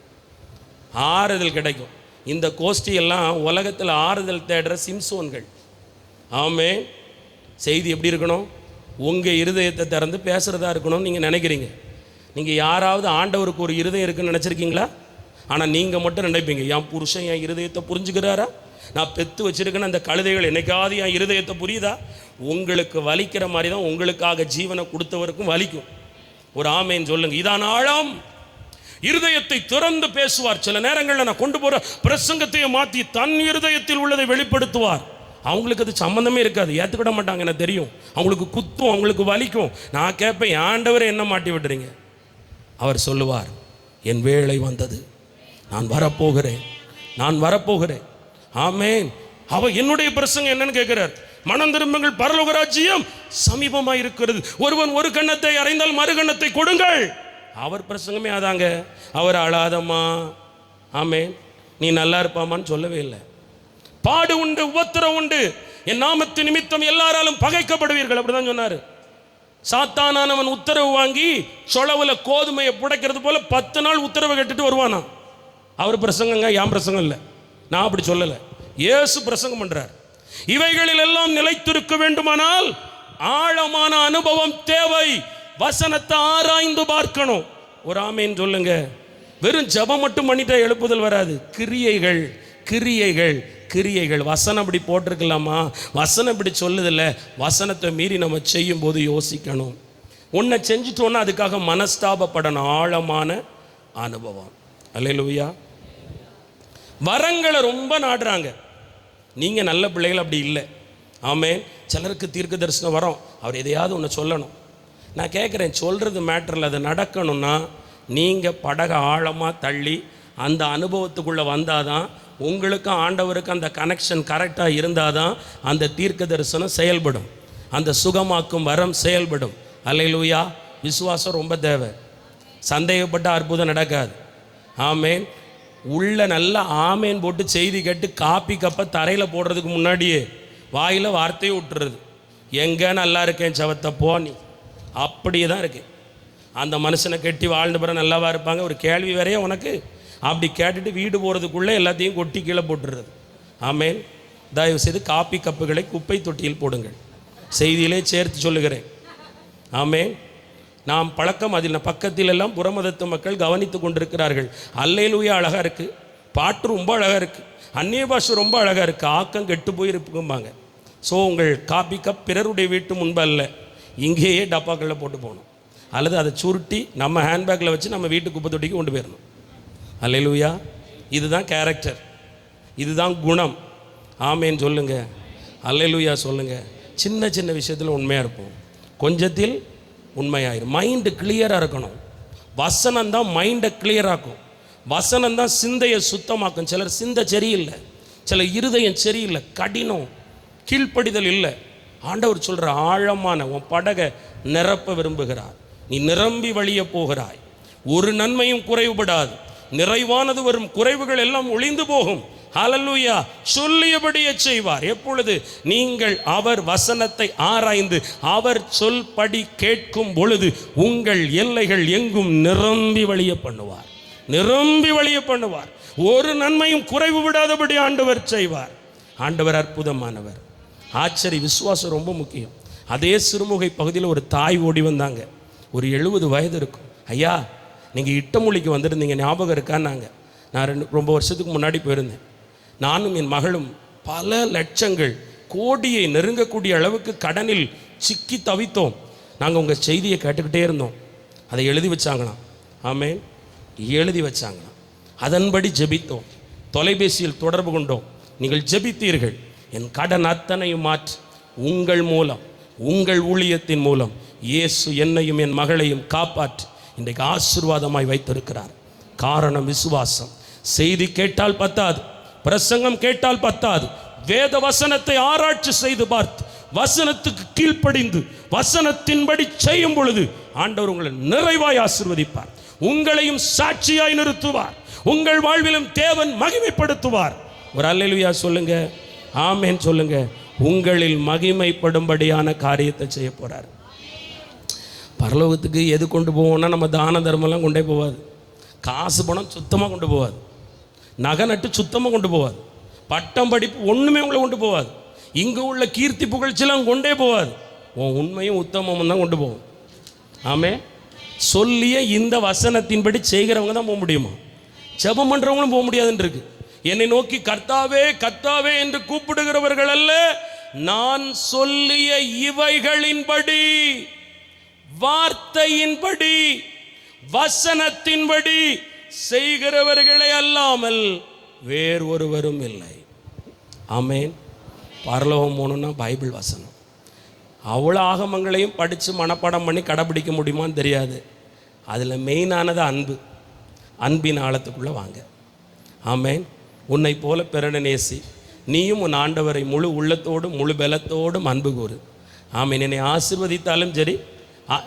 ஆறுதல் கிடைக்கும். இந்த கோஷ்டியெல்லாம் உலகத்தில் ஆறுதல் தேடுற சிம்சோன்கள். ஆமே, செய்தி எப்படி இருக்கணும்? உங்கள் இருதயத்தை திறந்து பேசுகிறதா இருக்கணும்னு நீங்கள் நினைக்கிறீங்க. நீங்கள் யாராவது ஆண்டவருக்கு ஒரு இருதயம் இருக்குன்னு நினச்சிருக்கீங்களா? ஆனால் நீங்கள் மட்டும் நினைப்பீங்க, என் புருஷன் என் இருதயத்தை புரிஞ்சுக்கிறாரா, நான் பெற்று வச்சிருக்கேன்னு அந்த கழுதைகள் என்னைக்காவது என் இருதயத்தை புரியுதா? உங்களுக்கு வலிக்கிற மாதிரி தான் உங்களுக்காக ஜீவனை கொடுத்தவருக்கும் வலிக்கும். ஒரு ஆமேன்னு சொல்லுங்க. இதான் ஆழம். இருதயத்தை திறந்து பேசுவார். சில நேரங்களில் நான் கொண்டு போகிற பிரசங்கத்தையே மாற்றி தன் இருதயத்தில் உள்ளதை வெளிப்படுத்துவார். அவங்களுக்கு அது சம்மந்தமே இருக்காது, ஏற்றுக்கிட மாட்டாங்க, எனக்கு தெரியும். அவங்களுக்கு குத்தும், அவங்களுக்கு வலிக்கும். நான் கேட்பேன், ஆண்டவரை என்ன மாட்டி விடுறீங்க? அவர் சொல்லுவார், என் வேளை வந்தது, நான் வரப்போகிறேன், நான் வரப்போகிறேன். ஆமேன். அவர் என்னுடைய பிரசங்கம் என்னன்னு கேட்கிறார். மனம் திரும்புங்கள், பரலோக ராஜ்யம் சமீபமாக இருக்கிறது. ஒருவன் ஒரு கன்னத்தை அறைந்தால் மறு கன்னத்தை கொடுங்கள். அவர் பிரசங்கமே அதாங்க. அவர் அழாதம்மா, ஆமேன், நீ நல்லா இருப்பாமான்னு சொல்லவே இல்லை. பாடு உண்டு, உபத்திரம் உண்டு, என் நாமத்து நிமித்தம் எல்லாராலும் பகைக்கப்படுவீர்கள், அப்படிதான் சொன்னார். சாத்தானானவன் உத்தரவு வாங்கி சொலவுல கோதுமையை புடைக்கிறது போல 10 நாள் உத்தரவு கேட்டுட்டு வருவானா. அவர் பிரசங்கங்க, என் பிரசங்கம் இல்லை, நான் அப்படி சொல்லலை. இயேசு பிரசங்கம் பண்றார். இவைகளில் எல்லாம் நிலைத்திருக்க வேண்டுமானால் ஆழமான அனுபவம் தேவை. வசனத்தை ஆராய்ந்து பார்க்கணும். ஒரு ஆமேன்னு சொல்லுங்க. வெறும் ஜபம் மட்டும் பண்ணிட்டா எழுப்புதல் வராது. கிரியைகள், கிரியைகள், கிரியைகள். வசனம் இப்படி போட்டிருக்கலாமா, வசனம் இப்படி சொல்லுதில்ல. வசனத்தை மீறி நம்ம செய்யும் போது யோசிக்கணும். ஒன்றை செஞ்சுட்டோன்னா அதுக்காக மனஸ்தாபப்படணும். ஆழமான அனுபவம். அல்லேலூயா. வரங்களை ரொம்ப நாடுறாங்க. நீங்கள் நல்ல பிள்ளைகள் அப்படி இல்லை. ஆமே, சிலருக்கு தீர்க்க தரிசனம் வரும், அவர் எதையாவது ஒன்று சொல்லணும். நான் கேட்குறேன், சொல்கிறது மேட்டரில் அது நடக்கணும்னா நீங்கள் படகை ஆழமாக தள்ளி அந்த அனுபவத்துக்குள்ளே வந்தால் தான், உங்களுக்கும் ஆண்டவருக்கும் அந்த கனெக்ஷன் கரெக்டாக இருந்தால் தான் அந்த தீர்க்க தரிசனம் செயல்படும், அந்த சுகமாக்கும் வரம் செயல்படும். அல்லேலூயா. விசுவாசம் ரொம்ப தேவை. சந்தேகப்பட்ட அற்புதம் நடக்காது. ஆமேன். உள்ள நல்லா ஆமேன் போட்டு செய்தி கேட்டு காப்பி கப்பை தரையில் போடுறதுக்கு முன்னாடியே வாயில் வார்த்தையை விட்டுறது. எங்கே நல்லா இருக்கேன் சவத்தை போ நீ, அப்படியே தான் இருக்கு. அந்த மனுஷனை கெட்டி வாழ்ந்த பிறகு நல்லாவா இருப்பாங்க? ஒரு கேள்வி வேறையே உனக்கு. அப்படி கேட்டுட்டு வீடு போகிறதுக்குள்ளே எல்லாத்தையும் கொட்டி கீழே போட்டுறது. ஆமேன். தயவு செய்து காப்பி கப்புகளை குப்பை தொட்டியில் போடுங்கள். செய்தியிலே சேர்த்து சொல்லுகிறேன். ஆமேன். நாம் பழக்கம் அதில் பக்கத்திலெல்லாம் புறமதத்து மக்கள் கவனித்து கொண்டிருக்கிறார்கள். அல்லேலூயா அழகாக இருக்குது, பாட்டு ரொம்ப அழகாக இருக்குது, அந்நிய பாஷை ரொம்ப அழகாக இருக்குது, ஆக்கம் கெட்டு போயிருக்கும்பாங்க. ஸோ உங்கள் காப்பி கப் பிறருடைய வீட்டு முன்பு அல்ல, இங்கேயே டப்பாக்களில் போட்டு போகணும், அல்லது அதை சுருட்டி நம்ம ஹேண்ட்பேக்கில் வச்சு நம்ம வீட்டு குப்பை தொட்டிக்கு கொண்டு போயிடணும். அல்லேலூயா. இதுதான் கேரக்டர், இதுதான் குணம். ஆமேன்னு சொல்லுங்க. அல்லேலூயா சொல்லுங்க. சின்ன சின்ன விஷயத்தில் உண்மையாக இருப்போம், கொஞ்சத்தில் உண்மையாயிரும். மைண்டு கிளியராக இருக்கணும். வசனம் தான் மைண்டை கிளியராக்கும். வசனம் தான் சிந்தையை சுத்தமாக்கும். சிலர் சிந்தை சரியில்லை, சில இருதயம் சரியில்லை, கடினம், கீழ்ப்படிதல் இல்லை. ஆண்டவர் சொல்கிற ஆழமான உன் படகை நிரப்ப விரும்புகிறார். நீ நிரம்பி வழிய போகிறாய், ஒரு நன்மையும் குறைவுபடாது. நிறைவானது வரும், குறைவுகள் எல்லாம் ஒளிந்து போகும். ஹல்லேலூயா. சொல்லியபடியே செய்வார். எப்பொழுது நீங்கள் அவர் வசனத்தை ஆராய்ந்து அவர் சொல்படி கேட்கும் பொழுது உங்கள் எல்லைகள் எங்கும் நிரம்பி வழிய பண்ணுவார், நிரம்பி வழிய பண்ணுவார். ஒரு நன்மையும் குறைவு விடாதபடி ஆண்டவர் செய்வார். ஆண்டவர் அற்புதமானவர். ஆச்சரிய. விசுவாசம் ரொம்ப முக்கியம். அதே சிறுமுகை பகுதியில் ஒரு தாய் ஓடி வந்தாங்க. ஒரு 70 வயது இருக்கும். ஐயா, நீங்கள் இட்டமொழிக்கு வந்திருந்தீங்க, ஞாபகம் இருக்கான்னாங்க. நான் ரொம்ப வருஷத்துக்கு முன்னாடி போயிருந்தேன். நானும் என் மகளும் பல லட்சங்கள், கோடியை நெருங்கக்கூடிய அளவுக்கு கடனில் சிக்கி தவித்தோம். நாங்கள் உங்கள் செய்தியை கேட்டுக்கிட்டே இருந்தோம். அதை எழுதி வச்சாங்களாம். ஆமேன், எழுதி வச்சாங்களாம். அதன்படி ஜெபித்தோம், தொலைபேசியில் தொடர்பு கொண்டோம். நீங்கள் ஜெபித்தீர்கள். என் கடன் அத்தனையும் மாற்றி உங்கள் மூலம், உங்கள் ஊழியத்தின் மூலம் இயேசு என்னையும் என் மகளையும் காப்பாற்றி இன்றைக்கு ஆசீர்வாதமாய் வைத்திருக்கிறார். காரணம் விசுவாசம். செய்தி கேட்டால் பத்தாது, பிரசங்கம் கேட்டால் பத்தாது, வேத வசனத்தை ஆராய்ச்சி செய்து பார்த்து வசனத்துக்கு கீழ்ப்படிந்து வசனத்தின்படி செய்யும் பொழுது ஆண்டவர் உங்களை நிறைவாய் ஆசீர்வதிப்பார். உங்களையும் சாட்சியாய் நிறுத்துவார். உங்கள் வாழ்விலும் தேவன் மகிமைப்படுத்துவார். ஒரு அல்லேலூயா சொல்லுங்க, ஆமேன் சொல்லுங்க. உங்களில் மகிமைப்படும்படியான காரியத்தை செய்ய போறார். பரலோகத்துக்கு எது கொண்டு போவோம்னா நம்ம தான தர்மம்லாம் கொண்டே போகாது. காசு பணம் சுத்தமாக கொண்டு போகாது. நகை நட்டு சுத்தமாக கொண்டு போகாது. பட்டம் படிப்பு ஒன்றுமே உங்களை கொண்டு போகாது. இங்கே உள்ள கீர்த்தி புகழ்ச்சிலாம் கொண்டே போகாது. உன் உண்மையும் உத்தமமும் தான் கொண்டு போகும். ஆமே, சொல்லிய இந்த வசனத்தின்படி செய்கிறவங்க தான் போக முடியுமா? ஜெபம் பண்ணுறவங்களும் போக முடியாதுன்னு இருக்கு. என்னை நோக்கி கர்த்தாவே கர்த்தாவே என்று கூப்பிடுகிறவர்கள் அல்ல, நான் சொல்லிய இவைகளின்படி, வார்த்தையின்படி, வசனத்தின்படி செய்கிறவர்களே அல்லாமல் வேறு ஒருவரும் இல்லை. ஆமேன். பரலோகம் போகணுன்னா பைபிள் வசனம். அவ்வளோ ஆகமங்களையும் படித்து மனப்பாடம் பண்ணி கடைப்பிடிக்க முடியுமான்னு தெரியாது. அதில் மெயினானது அன்பு. அன்பின் ஆழத்துக்குள்ளே வாங்க. ஆமேன். உன்னை போல பிறனை நேசி, நீயும் உன் ஆண்டவரை முழு உள்ளத்தோடும் முழு பலத்தோடும் அன்பு கூறு. ஆமேன். என்னை ஆசீர்வதித்தாலும் சரி,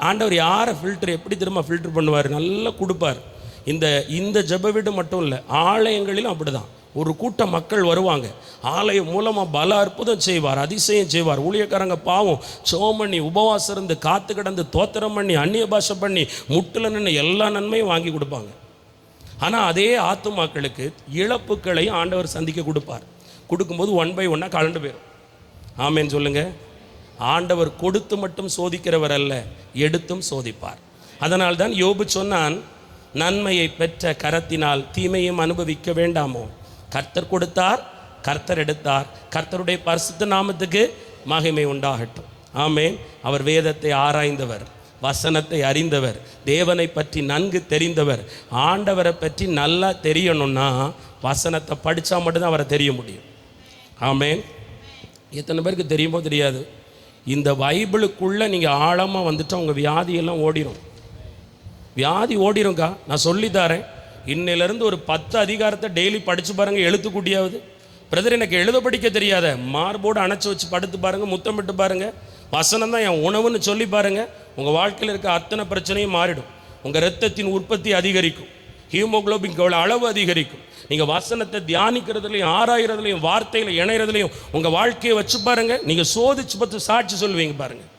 ஆண்டவர் யாரை ஃபில்டர் எப்படி திரும்ப ஃபில்டர் பண்ணுவார், நல்லா கொடுப்பார். இந்த ஜெப வீடு மட்டும் இல்லை, ஆலயங்களிலும் அப்படி தான். ஒரு கூட்டம் மக்கள் வருவாங்க, ஆலயம் மூலமாக பல அற்புதம் செய்வார், அதிசயம் செய்வார். ஊழியக்காரங்க பாவம் சோம் பண்ணி உபவாசம் இருந்து காத்து கிடந்து தோத்திரம் பண்ணி அந்நிய பாஷை பண்ணி முட்டில் நின்று எல்லா நன்மையும் வாங்கி கொடுப்பாங்க. ஆனால் அதே ஆத்துமாக்களுக்கு இழப்புக்களை ஆண்டவர் சந்திக்க கொடுப்பார். கொடுக்கும்போது 1 by 1 கலண்டு போயிடும். ஆமேன்னு சொல்லுங்க. ஆண்டவர் கொடுத்து மட்டும் சோதிக்கிறவர் அல்ல, எடுத்தும் சோதிப்பார். அதனால்தான் யோபு சொன்னான், நன்மையை பெற்ற கரத்தினால் தீமையும் அனுபவிக்க வேண்டாமோ? கர்த்தர் கொடுத்தார், கர்த்தர் எடுத்தார், கர்த்தருடைய பரிசுத்த நாமத்துக்கு மகிமை உண்டாகட்டும். ஆமேன். அவர் வேதத்தை ஆராய்ந்தவர், வசனத்தை அறிந்தவர், தேவனை பற்றி நன்கு தெரிந்தவர். ஆண்டவரை பற்றி நல்லா தெரியணும்னா வசனத்தை படித்தா மட்டும்தான் அவரை தெரிய முடியும். ஆமேன். எத்தனை பேருக்கு தெரியுமோ தெரியாது, இந்த பைபிளுக்குள்ளே நீங்கள் ஆழமாக வந்துட்டால் உங்கள் வியாதியெல்லாம் ஓடிடும். வியாதி ஓடிரும்க்கா. நான் சொல்லித்தரேன். இன்னிலிருந்து ஒரு 10 அதிகாரத்தை டெய்லி படித்து பாருங்கள். எழுத்துக்கூட்டியாவது. பிரதர் எனக்கு எழுத படிக்க தெரியாத, மார்போடு அணைச்சி வச்சு படுத்து பாருங்கள், முத்தமிட்டு பாருங்கள். வசனம் தான் என் உணவுன்னு சொல்லி பாருங்கள். உங்கள் வாழ்க்கையில் இருக்க அத்தனை பிரச்சனையும் மாறிடும். உங்கள் இரத்தத்தின் உற்பத்தி அதிகரிக்கும், ஹீமோகுளோபின் அளவு அதிகரிக்கும். நீங்கள் வசனத்தை தியானிக்கிறதுலையும் ஆராய்கிறதுலையும் வார்த்தையில் இணைகிறதுலையும் உங்கள் வாழ்க்கையை வச்சு பாருங்கள். நீங்கள் சோதிச்சு பார்த்து சாட்சி சொல்லுவீங்க பாருங்கள்.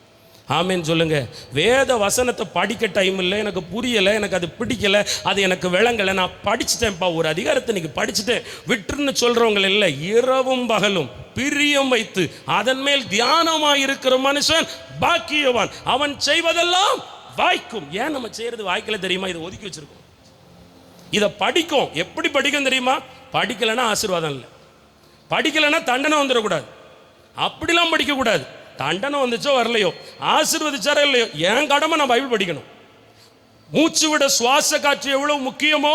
ஆமேன்னு சொல்லுங்கள். வேத வசனத்தை படிக்க டைம் இல்லை, எனக்கு புரியலை, எனக்கு அது பிடிக்கலை, அது எனக்கு விளங்கலை, நான் படிச்சுட்டேன்ப்பா, ஒரு அதிகாரத்தை இன்றைக்கி படிச்சுட்டேன் விட்டுருன்னு சொல்கிறவங்க இல்லை. இரவும் பகலும் பிரியம் வைத்து அதன் மேல் தியானமாக இருக்கிற மனுஷன் பாக்கியவான், அவன் செய்வதெல்லாம் வாய்க்கும். ஏன் நம்ம செய்கிறது வாய்க்கல தெரியுமா? இதை ஒதுக்கி வச்சுருக்கோம். இதை படிக்கும். எப்படி படிக்கும் தெரியுமா? படிக்கலைன்னா ஆசீர்வாதம் இல்லை, படிக்கலைன்னா தண்டனை வந்துடக்கூடாது. அப்படிலாம் படிக்கக்கூடாது. தண்டனை வந்துச்சோ வரலையோ, ஆசீர்வதிச்சாரோ இல்லையோ, என் கடமை நான் பைபிள் படிக்கணும். மூச்சு விட சுவாச காற்று எவ்வளவு முக்கியமோ,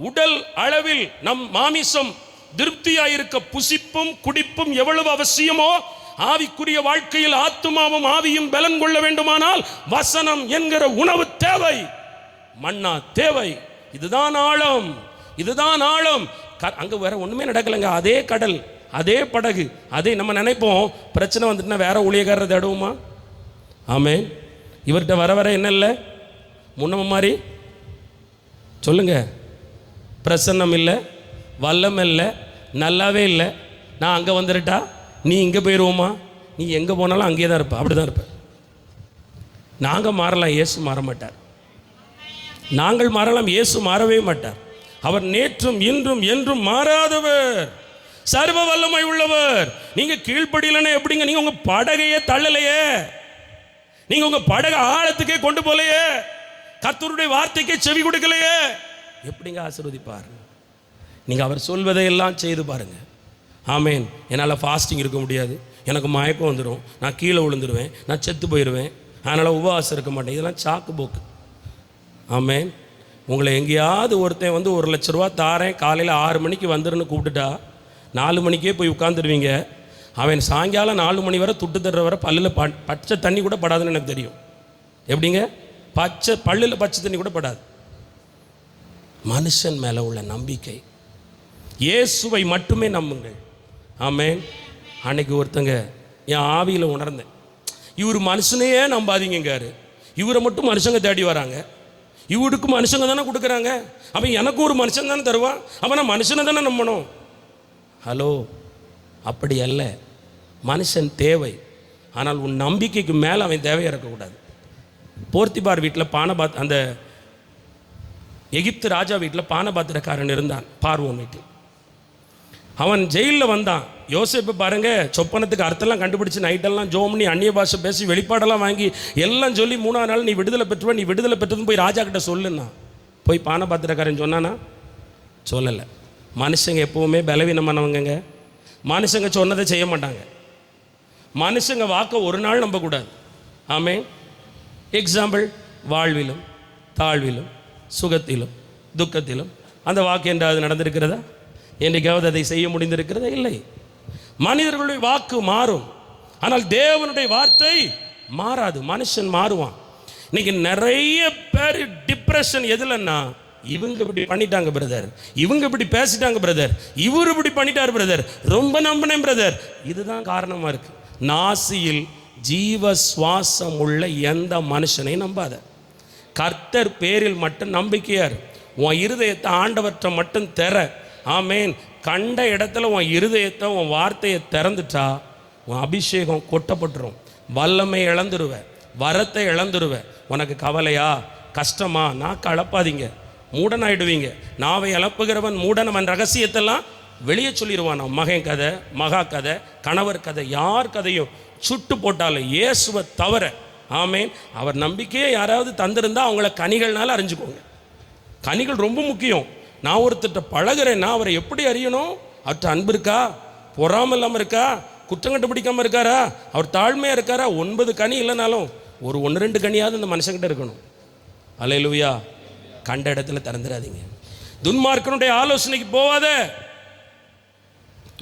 உடல் அளவில் நம் மாமிசம் திருப்தியாயிருக்க புசிப்பும் குடிப்பும் எவ்வளவு அவசியமோ, ஆவிக்குரிய வாழ்க்கையில் ஆத்துமாவும் ஆவியும் பலன் கொள்ள வேண்டுமானால் வசனம் என்கிற உணவு தேவை, மன்னா தேவை. இதுதான் ஆழம், இதுதான் ஆழம். அங்க வேற ஒண்ணுமே நடக்கலைங்க. அதே கடல், அதே படகு, அதே நம்ம நினைப்போம் பிரச்சனை வந்துட்டுனா வேற ஊழியக்காரரை தேடுவோமா? ஆமே. இவர்கிட்ட வர வர என்ன இல்லை, முன்னம மாதிரி சொல்லுங்க, பிரசன்னம் இல்லை, வல்லம் இல்லை, நல்லாவே இல்லை. நான் அங்கே வந்துருட்டா நீ இங்கே போயிடுவோமா? நீ எங்கே போனாலும் அங்கேயே தான் இருப்ப, அப்படி தான் இருப்ப. நாங்கள் மாறலாம், இயேசு மாற மாட்டார். நாங்கள் மாறலாம், இயேசு மாறவே மாட்டார். அவர் நேற்றும் இன்றும் என்றும் மாறாதவர், சர்வ வல்லமை உள்ளவர். நீங்க கீழ்ப்படியலன்னா எப்படிங்க? நீங்க உங்க படகையே தள்ளலையே, நீங்க உங்க படகை ஆழத்துக்கே கொண்டு போலையே, கர்த்தருடைய வார்த்தைக்கே செவி கொடுக்கலையே, எப்படிங்க ஆசீர்வதிப்பார்? நீங்க அவர் சொல்வதை எல்லாம் செய்து பாருங்க. ஆமேன். என்னால் ஃபாஸ்டிங் இருக்க முடியாது, எனக்கு மயக்கம் வந்துடும், நான் கீழே விழுந்துடுவேன், நான் செத்து போயிடுவேன். அதனால் உபவாசம் இருக்க மாட்டேன். இதெல்லாம் சாக்கு போக்கு. ஆமேன். உங்களை எங்கேயாவது ஒருத்தன் வந்து 1,00,000 ரூபா தாரேன், காலையில் 6 மணிக்கு வந்துருன்னு கூப்பிட்டுட்டா 4 மணிக்கே போய் உட்காந்துருவீங்க. அவன் சாயங்காலம் 4 மணி வரை துட்டு தர்ற வரை பல்லில் பச்சை தண்ணி கூட படாதுன்னு எனக்கு தெரியும். எப்படிங்க? பல்லில் பச்சை தண்ணி கூட படாது. மனுஷன் மேலே உள்ள நம்பிக்கை, இயேசுவை மட்டுமே நம்புங்கள். ஆமேன். அன்னைக்கு ஒருத்தங்க என் ஆவியில் உணர்ந்தேன், இவர் மனுஷனையே நம்பாதீங்காரு, இவரை மட்டும் மனுஷங்க தேடி வராங்க, இவருக்கு மனுஷங்க தானே கொடுக்குறாங்க, அவன் எனக்கு ஒரு மனுஷன் தானே தருவான், அவன் நான் மனுஷனை தானே நம்பணும். ஹலோ, அப்படி அல்ல. மனுஷன் தேவை, ஆனால் உன் நம்பிக்கைக்கு மேலே அவன் தேவையாக இருக்கக்கூடாது. போர்த்திபார் வீட்டில் பானபாத், அந்த எகிப்து ராஜா வீட்டில் பானபாத்திரக்காரன் இருந்தான், பார்வோன் வீட்டில். அவன் ஜெயிலில் வந்தான். யோசேப்பு பாருங்க, சொப்பனத்துக்கு அர்த்தம்லாம் கண்டுபிடிச்சி நைட்டெல்லாம் ஜோம் பண்ணி அந்நிய பாஷை பேசி வெளிப்பாடெல்லாம் வாங்கி எல்லாம் சொல்லி 3ஆம் நாள் நீ விடுதலை பெற்றுவ, நீ விடுதலை பெற்றதுன்னு போய் ராஜா கிட்ட சொல்லுன்னா. போய் பானபாத்திரக்காரன் சொன்னானா? சொல்லலை. மனுஷங்க எப்போவுமே பலவீனமானவங்க. மனுஷங்க சொன்னதை செய்ய மாட்டாங்க. மனுஷங்க வாக்க ஒரு நாள் நம்பக்கூடாது. ஆமே. எக்ஸாம்பிள், வாழ்விலும் தாழ்விலும் சுகத்திலும் துக்கத்திலும் அந்த வாக்கு என்றாவது நடந்திருக்கிறதா? என்றைக்காவது அதை செய்ய முடிந்திருக்கிறதா? இல்லை. மனிதர்களுடைய வாக்கு மாறும், ஆனால் தேவனுடைய வார்த்தை மாறாது. மனுஷன் மாறுவான். இன்னைக்கு நிறைய பேர் டிப்ரெஷன் எதுலன்னா, இவங்க இப்படி பண்ணிட்டாங்க பிரதர், இவங்க இப்படி பேசிட்டாங்க பிரதர், இவர் இப்படி பண்ணிட்டார் பிரதர், ரொம்ப நம்பினேன் பிரதர். இதுதான் காரணமா இருக்கு. நாசியில் ஜீவ சுவாசம் உள்ள எந்த மனுஷனையும் நம்பாத. கர்த்தர் பேரில் மட்டும் நம்பிக்கையார். உன் இருதயத்தை ஆண்டவற்றை மட்டும் தெர. ஆமேன். கண்ட இடத்துல உன் இருதயத்தை, உன் வார்த்தையை திறந்துட்டா உன் அபிஷேகம் கொட்டப்பட்டுரும். வல்லமை இழந்துருவ, வரத்தை இழந்துருவ. உனக்கு கவலையா, கஷ்டமா, நாக்கு அளப்பாதீங்க, மூடனாயிடுவீங்க. நாவை அளப்புகிறவன் மூடனவன் ரகசியத்தெல்லாம் வெளியே சொல்லிடுவான். மகன் கதை, மகா கதை, கணவர் கதை, யார் கதையும் சுட்டு போட்டாலும் இயேசுவை தவிர. ஆமேன். அவர் நம்பிக்கையே யாராவது தந்திருந்தா அவங்கள கனிகள்னால அறிஞ்சுக்கோங்க. கனிகள் ரொம்ப முக்கியம். நான் ஒருத்தட்ட பழகிறேன்னா அவரை எப்படி அறியணும்? அவர்கிட்ட அன்பு இருக்கா, பொறாமல் இல்லாமல் இருக்கா, குற்றம் கண்டுபிடிக்காமல் இருக்காரா, அவர் தாழ்மையாக இருக்காரா? 9 கனி இல்லைனாலும் ஒரு 1-2 கனியாவது இந்த மனுஷங்கிட்ட இருக்கணும். அல்லேலூயா. கண்ட இடத்துல திறந்துடாதீங்க. துன்மார்க்கனுடைய ஆலோசனைக்கு போவாத.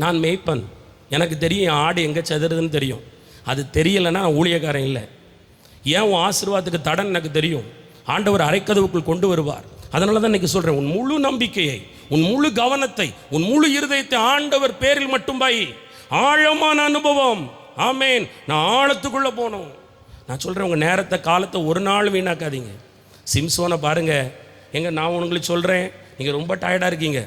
நான் மேய்ப்பன், எனக்கு தெரியும் என் ஆடு எங்கே செதறுதுன்னு தெரியும். அது தெரியலைன்னா நான் ஊழியக்காரன் இல்லை. ஏன் உன் ஆசீர்வாதத்துக்கு தடன் எனக்கு தெரியும். ஆண்டவர் அரைக்கதவுக்குள் கொண்டு வருவார். அதனால தான் இன்றைக்கி சொல்கிறேன், உன் முழு நம்பிக்கையை, உன் முழு கவனத்தை, உன் முழு இருதயத்தை ஆண்டவர் பேரில் மட்டும் பாய். ஆழமான அனுபவம். ஆமேன். நான் ஆழத்துக்குள்ளே போனோம். நான் சொல்கிறேன், உங்கள் நேரத்தை காலத்தை ஒரு நாள் வீணாக்காதீங்க. சிம்சோனை பாருங்கள். நான் உங்களுக்கு சொல்கிறேன், நீங்கள் ரொம்ப டயர்டாக இருக்கீங்க,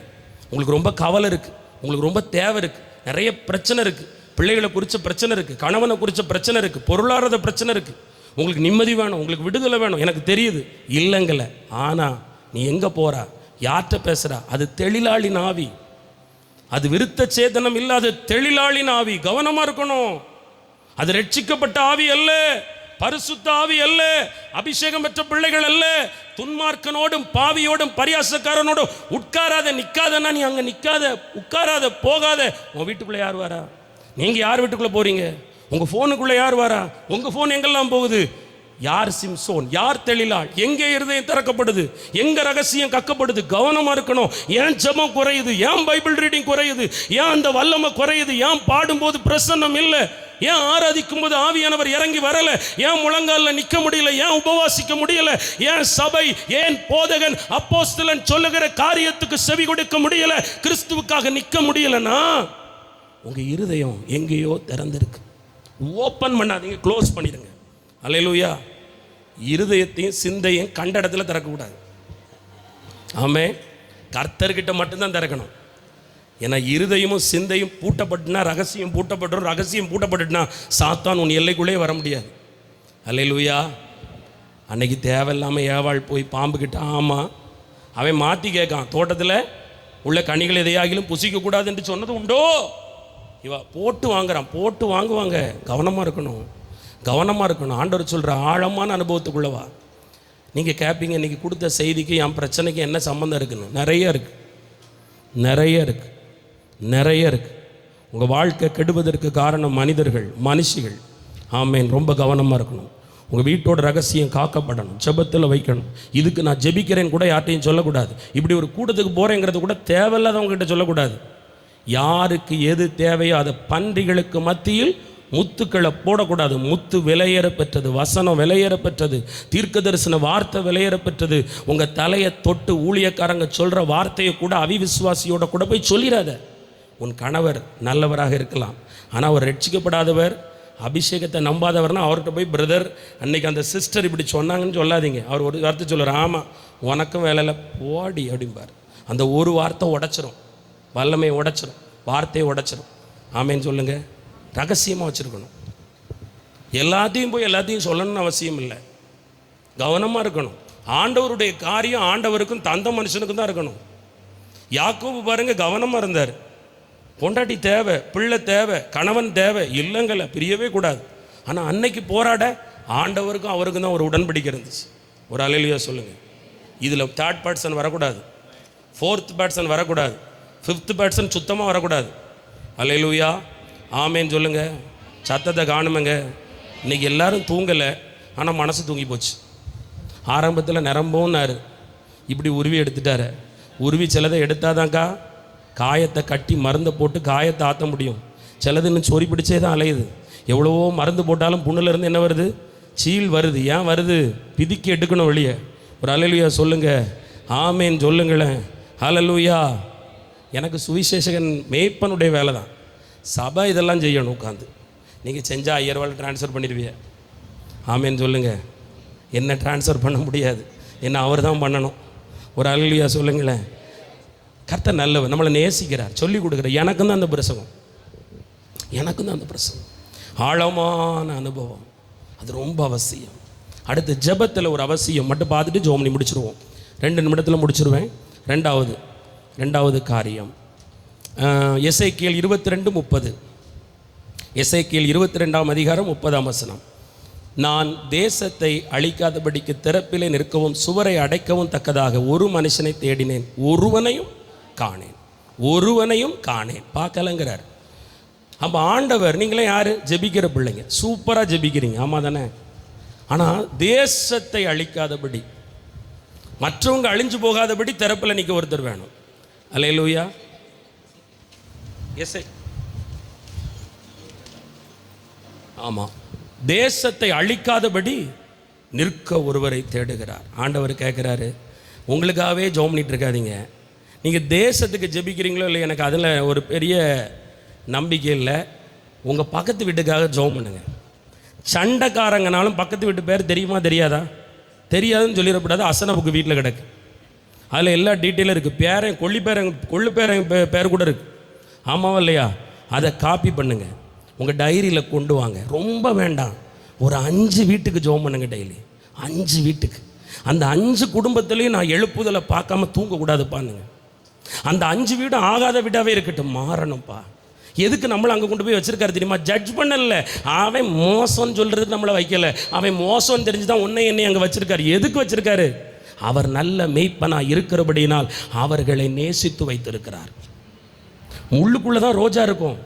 உங்களுக்கு ரொம்ப கவலை இருக்குது, உங்களுக்கு ரொம்ப தேவை இருக்குது, நிறைய பிரச்சனை இருக்குது, பிள்ளைகளை குறித்த பிரச்சனை இருக்குது, கணவனை குறித்த பிரச்சனை இருக்குது, பொருளாதார பிரச்சனை இருக்குது, உங்களுக்கு நிம்மதி வேணும், உங்களுக்கு விடுதலை வேணும், எனக்கு தெரியுது. இல்லைங்கல்ல. ஆனால் நீ எங்கே போகிறா, யார்கிட்ட பேசுகிறா? அது தெளிலாளின் ஆவி. அது விருத்த சேதனம் இல்லை, அது தெளிலாளின் ஆவி. கவனமாக இருக்கணும். அது ரட்சிக்கப்பட்ட ஆவி அல்ல, பரிசுத்த ஆவி அல்ல, அபிஷேகம் பெற்ற பிள்ளைகள் அல்ல. துன்மார்க்கனோடும் பாவியோடும் பரியாசக்காரனோடும் உட்காராத, நிற்காதன்னா நீ அங்கே நிற்காத, உட்காராத, போகாத. உன் வீட்டுக்குள்ளே யார் வரா? நீங்கள் யார் வீட்டுக்குள்ளே போகிறீங்க? உங்கள் ஃபோனுக்குள்ளே யார் வரா? உங்கள் ஃபோன் எங்கெல்லாம் போகுது? யார் சிம்சோன், யார் தெளிலாள், எங்கே இருதயம் திறக்கப்படுது, எங்க ரகசியம் கக்கப்படுது? கவனமா இருக்கணும். ஏன் ஜெபம் குறையுது, ஏன் பைபிள் ரீடிங் குறையுது, ஏன் அந்த வல்லமை குறையுது, ஏன் பாடும்போது பிரசன்னம் இல்லை, ஏன் ஆராதிக்கும் போது ஆவியானவர் இறங்கி வரல, ஏன் முழங்கால நிற்க முடியல, ஏன் உபவாசிக்க முடியல, ஏன் சபை, ஏன் போதகன் அப்போஸ்தலன் சொல்லுகிற காரியத்துக்கு செவி கொடுக்க முடியல, கிறிஸ்துவுக்காக நிற்க முடியலன்னா உங்க இருதயம் எங்கேயோ திறந்திருக்கு. ஓப்பன் பண்ணாதீங்க, க்ளோஸ் பண்ணிடுங்க. அல்லேலூயா. இருதயத்தையும் சிந்தையும் கண்ட இடத்துல திறக்கக்கூடாது. ஆமே. கர்த்தர்கிட்ட மட்டும்தான் திறக்கணும். ஏன்னா இருதயமும் சிந்தையும் பூட்டப்பட்டுனா ரகசியம் பூட்டப்பட்டுரும், ரகசியம் பூட்டப்பட்டுனா சாத்தான் உன் எல்லைக்குள்ளே வர முடியாது. அல்லேலூயா. அன்னைக்கு தேவையில்லாமல் ஏவாள் போய் பாம்பு கிட்ட, ஆமாம் அவன் மாற்றி கேட்கான், தோட்டத்தில் உள்ள கனிகள் எதையாகிலும் புசிக்கக்கூடாது என்று சொன்னது உண்டோ? இவ போட்டு வாங்குறான், போட்டு வாங்குவாங்க. கவனமாக இருக்கணும், கவனமாக இருக்கணும். ஆண்டவர் சொல்கிற ஆழமான அனுபவத்துக்குள்ளவா. நீங்கள் கேட்பீங்க, இன்றைக்கி கொடுத்த செய்திக்கு என் பிரச்சனைக்கு என்ன சம்மந்தம் இருக்குன்னு. நிறைய இருக்குது, நிறைய இருக்குது, நிறைய இருக்குது. உங்கள் வாழ்க்கை கெடுவதற்கு காரணம் மனிதர்கள், மனுஷிகள். ஆமேன். ரொம்ப கவனமாக இருக்கணும். உங்கள் வீட்டோட ரகசியம் காக்கப்படணும், ஜெபத்தில் வைக்கணும். இதுக்கு நான் ஜெபிக்கிறேன்னு கூட யார்ட்டையும் சொல்லக்கூடாது. இப்படி ஒரு கூட்டத்துக்கு போகிறேங்கிறது கூட தேவையில்லாதவங்ககிட்ட சொல்லக்கூடாது. யாருக்கு எது தேவையோ அதை பன்றிகளுக்கு மத்தியில் முத்துக்களை போடக்கூடாது. முத்து விலையேற பெற்றது, வசனம் விலையேற பெற்றது, தீர்க்க தரிசன வார்த்தை விலையேற பெற்றது. உங்கள் தலையை தொட்டு ஊழியக்காரங்க சொல்கிற வார்த்தையை கூட அவிவிசுவாசியோட கூட போய் சொல்லிடாத. உன் கணவர் நல்லவராக இருக்கலாம், ஆனால் அவர் ரட்சிக்கப்படாதவர், அபிஷேகத்தை நம்பாதவர்னா அவர்கிட்ட போய் பிரதர் அன்னைக்கு அந்த சிஸ்டர் இப்படி சொன்னாங்கன்னு சொல்லாதீங்க. அவர் ஒரு வார்த்தை சொல்லுவார், ஆமாம் உனக்கும் வேலையில் போடி அப்படிம்பார். அந்த ஒரு வார்த்தை உடைச்சிரும், வல்லமையை உடைச்சிரும், வார்த்தையை உடைச்சிரும். ஆமேன்னு சொல்லுங்கள். ரகசியமாக வச்சுருக்கணும். எல்லாத்தையும் போய் எல்லாத்தையும் சொல்லணும்னு அவசியம் இல்லை. கவனமாக இருக்கணும். ஆண்டவருடைய காரியம் ஆண்டவருக்கும் தந்த மனுஷனுக்கும் தான் இருக்கணும். யாக்கோபு பாருங்கள், கவனமாக இருந்தார். பொண்டாட்டி தேவை, பிள்ளை தேவை, கணவன் தேவை, இல்லைங்கல்ல, பிரியவே கூடாது. ஆனால் அன்னைக்கு போராட ஆண்டவருக்கும் அவருக்கும் தான் ஒரு உடன்படிக்கை இருந்துச்சு. ஒரு அல்லேலூயா சொல்லுங்கள். இதில் தேர்ட் பர்சன் வரக்கூடாது, ஃபோர்த் பர்சன் வரக்கூடாது, ஃபிஃப்த் பர்சன் சுத்தமாக வரக்கூடாது. அல்லேலூயா ஆமேன்னு சொல்லுங்கள். சத்தத்தை காணுமங்க. இன்றைக்கி எல்லோரும் தூங்கலை, ஆனால் மனசு தூங்கி போச்சு. ஆரம்பத்தில் நிரம்போன்னாரு, இப்படி உருவி எடுத்துட்டாரு. உருவி சிலதை எடுத்தாதான்க்கா காயத்தை கட்டி மருந்தை போட்டு காயத்தை ஆற்ற முடியும். சிலது இன்னும் சொறி பிடிச்சே தான் அலையுது. எவ்வளவோ மருந்து போட்டாலும் புண்ணுலேருந்து என்ன வருது? சீல் வருது. ஏன் வருது? பிதிக்கி எடுக்கணும் வெளியே. ஒரு அல்லேலூயா சொல்லுங்கள். ஆமேன்னு சொல்லுங்களேன். அல்லேலூயா. எனக்கு சுவிசேஷகன் மேய்ப்பனுடைய வேலை தான். சபை இதெல்லாம் செய்யணும் உட்காந்து. நீங்கள் செஞ்சால் 5000 ரூபாய் ட்ரான்ஸ்ஃபர் பண்ணிடுவீங்க. ஆமேன்னு சொல்லுங்கள். என்ன ட்ரான்ஸ்ஃபர் பண்ண முடியாது, என்ன அவர் தான் பண்ணணும். ஒரு அல்லேலூயா சொல்லுங்களேன். கர்த்தர் நல்லவர், நம்மளை நேசிக்கிறார், சொல்லி கொடுக்குறார். எனக்கும் தான் அந்த பிரசங்கம், எனக்கும் தான் அந்த பிரசங்கம். ஆழமான அனுபவம், அது ரொம்ப அவசியம். அடுத்து ஜெபத்தில் ஒரு அவசியம் மட்டும் பார்த்துட்டு ஜெபம் பண்ணி முடிச்சுருவோம். 2 நிமிடத்தில் முடிச்சிருவேன். ரெண்டாவது காரியம் எசேக்கியேல் 22:30. எசேக்கியேல் 22ஆம் அதிகாரம் 30ஆம் வசனம். நான் தேசத்தை அழிக்காதபடிக்கு திறப்பிலே நிற்கவும் சுவரை அடைக்கவும் தக்கதாக ஒரு மனுஷனை தேடினேன், ஒருவனையும் காணேன். பார்க்கலங்கிறார். அப்போ ஆண்டவர், நீங்களே யார்? ஜெபிக்கிற பிள்ளைங்க, சூப்பராக ஜெபிக்கிறீங்க, ஆமாம் தானே? ஆனால் தேசத்தை அழிக்காதபடி, மற்றவங்க அழிஞ்சு போகாதபடி திறப்பில் நிற்க ஒருத்தர் வேணும். அல்லேலூயா. ஆமாம், தேசத்தை அழிக்காதபடி நிற்க ஒருவரை தேடுகிறார். ஆண்டவர் கேட்குறாரு, உங்களுக்காகவே ஜெபம் பண்ணிட்டு இருக்காதீங்க. நீங்கள் தேசத்துக்கு ஜெபிக்கிறீங்களோ இல்லை, எனக்கு அதில் ஒரு பெரிய நம்பிக்கை இல்லை. உங்கள் பக்கத்து வீட்டுக்காக ஜெபம் பண்ணுங்க. சண்டைக்காரங்கனாலும் பக்கத்து வீட்டு பேர் தெரியுமா தெரியாதா? தெரியாதுன்னு சொல்லிடக்கூடாது. அசனப்புக்கு வீட்டில் கிடக்கு, அதில் எல்லா டீட்டெயிலும் இருக்குது. பேரன் கொள்ளு பேரன் பேர் கூட இருக்குது. ஆமாவா இல்லையா? அதை காப்பி பண்ணுங்க, உங்கள் டைரியில் கொண்டு வாங்க. ரொம்ப வேண்டாம், ஒரு 5 வீட்டுக்கு ஜெபம் பண்ணுங்க டெய்லி. 5 வீட்டுக்கு. அந்த 5 குடும்பத்துலேயும் நான் எழுப்புதலை பார்க்காம தூங்கக்கூடாதுப்பான்னுங்க. அந்த 5 வீடும் ஆகாத வீடாகவே இருக்கட்டும், மாறணும்ப்பா. எதுக்கு நம்மளை அங்கே கொண்டு போய் வச்சிருக்காரு தெரியுமா? ஜட்ஜ் பண்ணல. அவன் மோசம்னு சொல்கிறதுக்கு நம்மளை வைக்கல. அவன் மோசம்னு தெரிஞ்சு தான் உன்னை என்னை அங்கே வச்சிருக்காரு. எதுக்கு வச்சிருக்காரு? அவர் நல்ல மேய்ப்பனாக இருக்கிறபடியினால் அவர்களை நேசித்து வைத்திருக்கிறார். முள்ளுக்குள்ளே தான் ரோஜா இருக்கும்.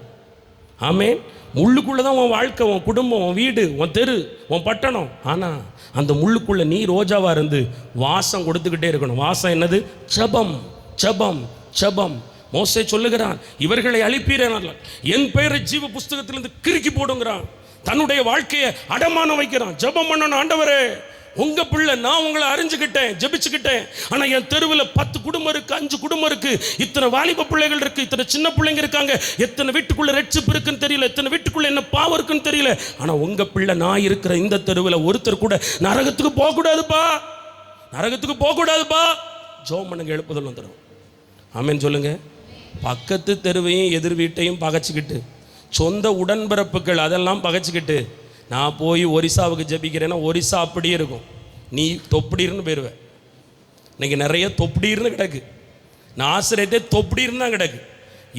ஆமேன். முள்ளுக்குள்ளே தான் உன் வாழ்க்கை, உன் குடும்பம், உன் வீடு, உன் தெரு, உன் பட்டணம். ஆனால் அந்த முள்ளுக்குள்ளே நீ ரோஜாவாக இருந்து வாசம் கொடுத்துக்கிட்டே இருக்கணும். வாசம் என்னது? ஜெபம், ஜெபம், ஜெபம். மோசே சொல்லுகிறான், இவர்களை அழிப்பீரேன், என் பெயரை ஜீவ புஸ்தகத்திலிருந்து கிறுக்கி போடுங்கிறான். தன்னுடைய வாழ்க்கையை அடமானம் வைக்கிறான். ஜெபம் பண்ணணும். ஆண்டவரே, உங்க பிள்ளை, நான் உங்களை அறிஞ்சுக்கிட்டேன், ஜெபிச்சுக்கிட்டேன். ஆனால் என் தெருவில் 10 குடும்பம் இருக்கு, 5 குடும்பம் இருக்கு, இத்தனை வாலிப பிள்ளைகள் இருக்கு, இத்தனை சின்ன பிள்ளைங்க இருக்காங்க, எத்தனை வீட்டுக்குள்ள ரட்சிப்பு இருக்குன்னு தெரியல, எத்தனை வீட்டுக்குள்ள என்ன பாவம் இருக்குன்னு தெரியல. ஆனால் உங்க பிள்ளை நான் இருக்கிற இந்த தெருவில் ஒருத்தர் கூட நரகத்துக்கு போகக்கூடாதுப்பா, நரகத்துக்கு போகக்கூடாதுப்பா. ஜெபம் பண்ணுங்க, எழுப்புதல் வந்துடும். ஆமேன்னு சொல்லுங்க. பக்கத்து தெருவையும் எதிர் வீட்டையும் பகைச்சிக்கிட்டு, சொந்த உடன்பிறப்புகள் அதெல்லாம் பகைச்சிக்கிட்டு, நான் போய் ஒரிசாவுக்கு ஜெபிக்கிறேன்னா ஒரிசா அப்படியே இருக்கும், நீ தொப்படிர்னு போயிடுவேன். இன்னைக்கு நிறைய தொப்படிர்னு கிடக்கு. நான் ஆசிரியத்தை தொப்படிர்னு தான் கிடக்கு.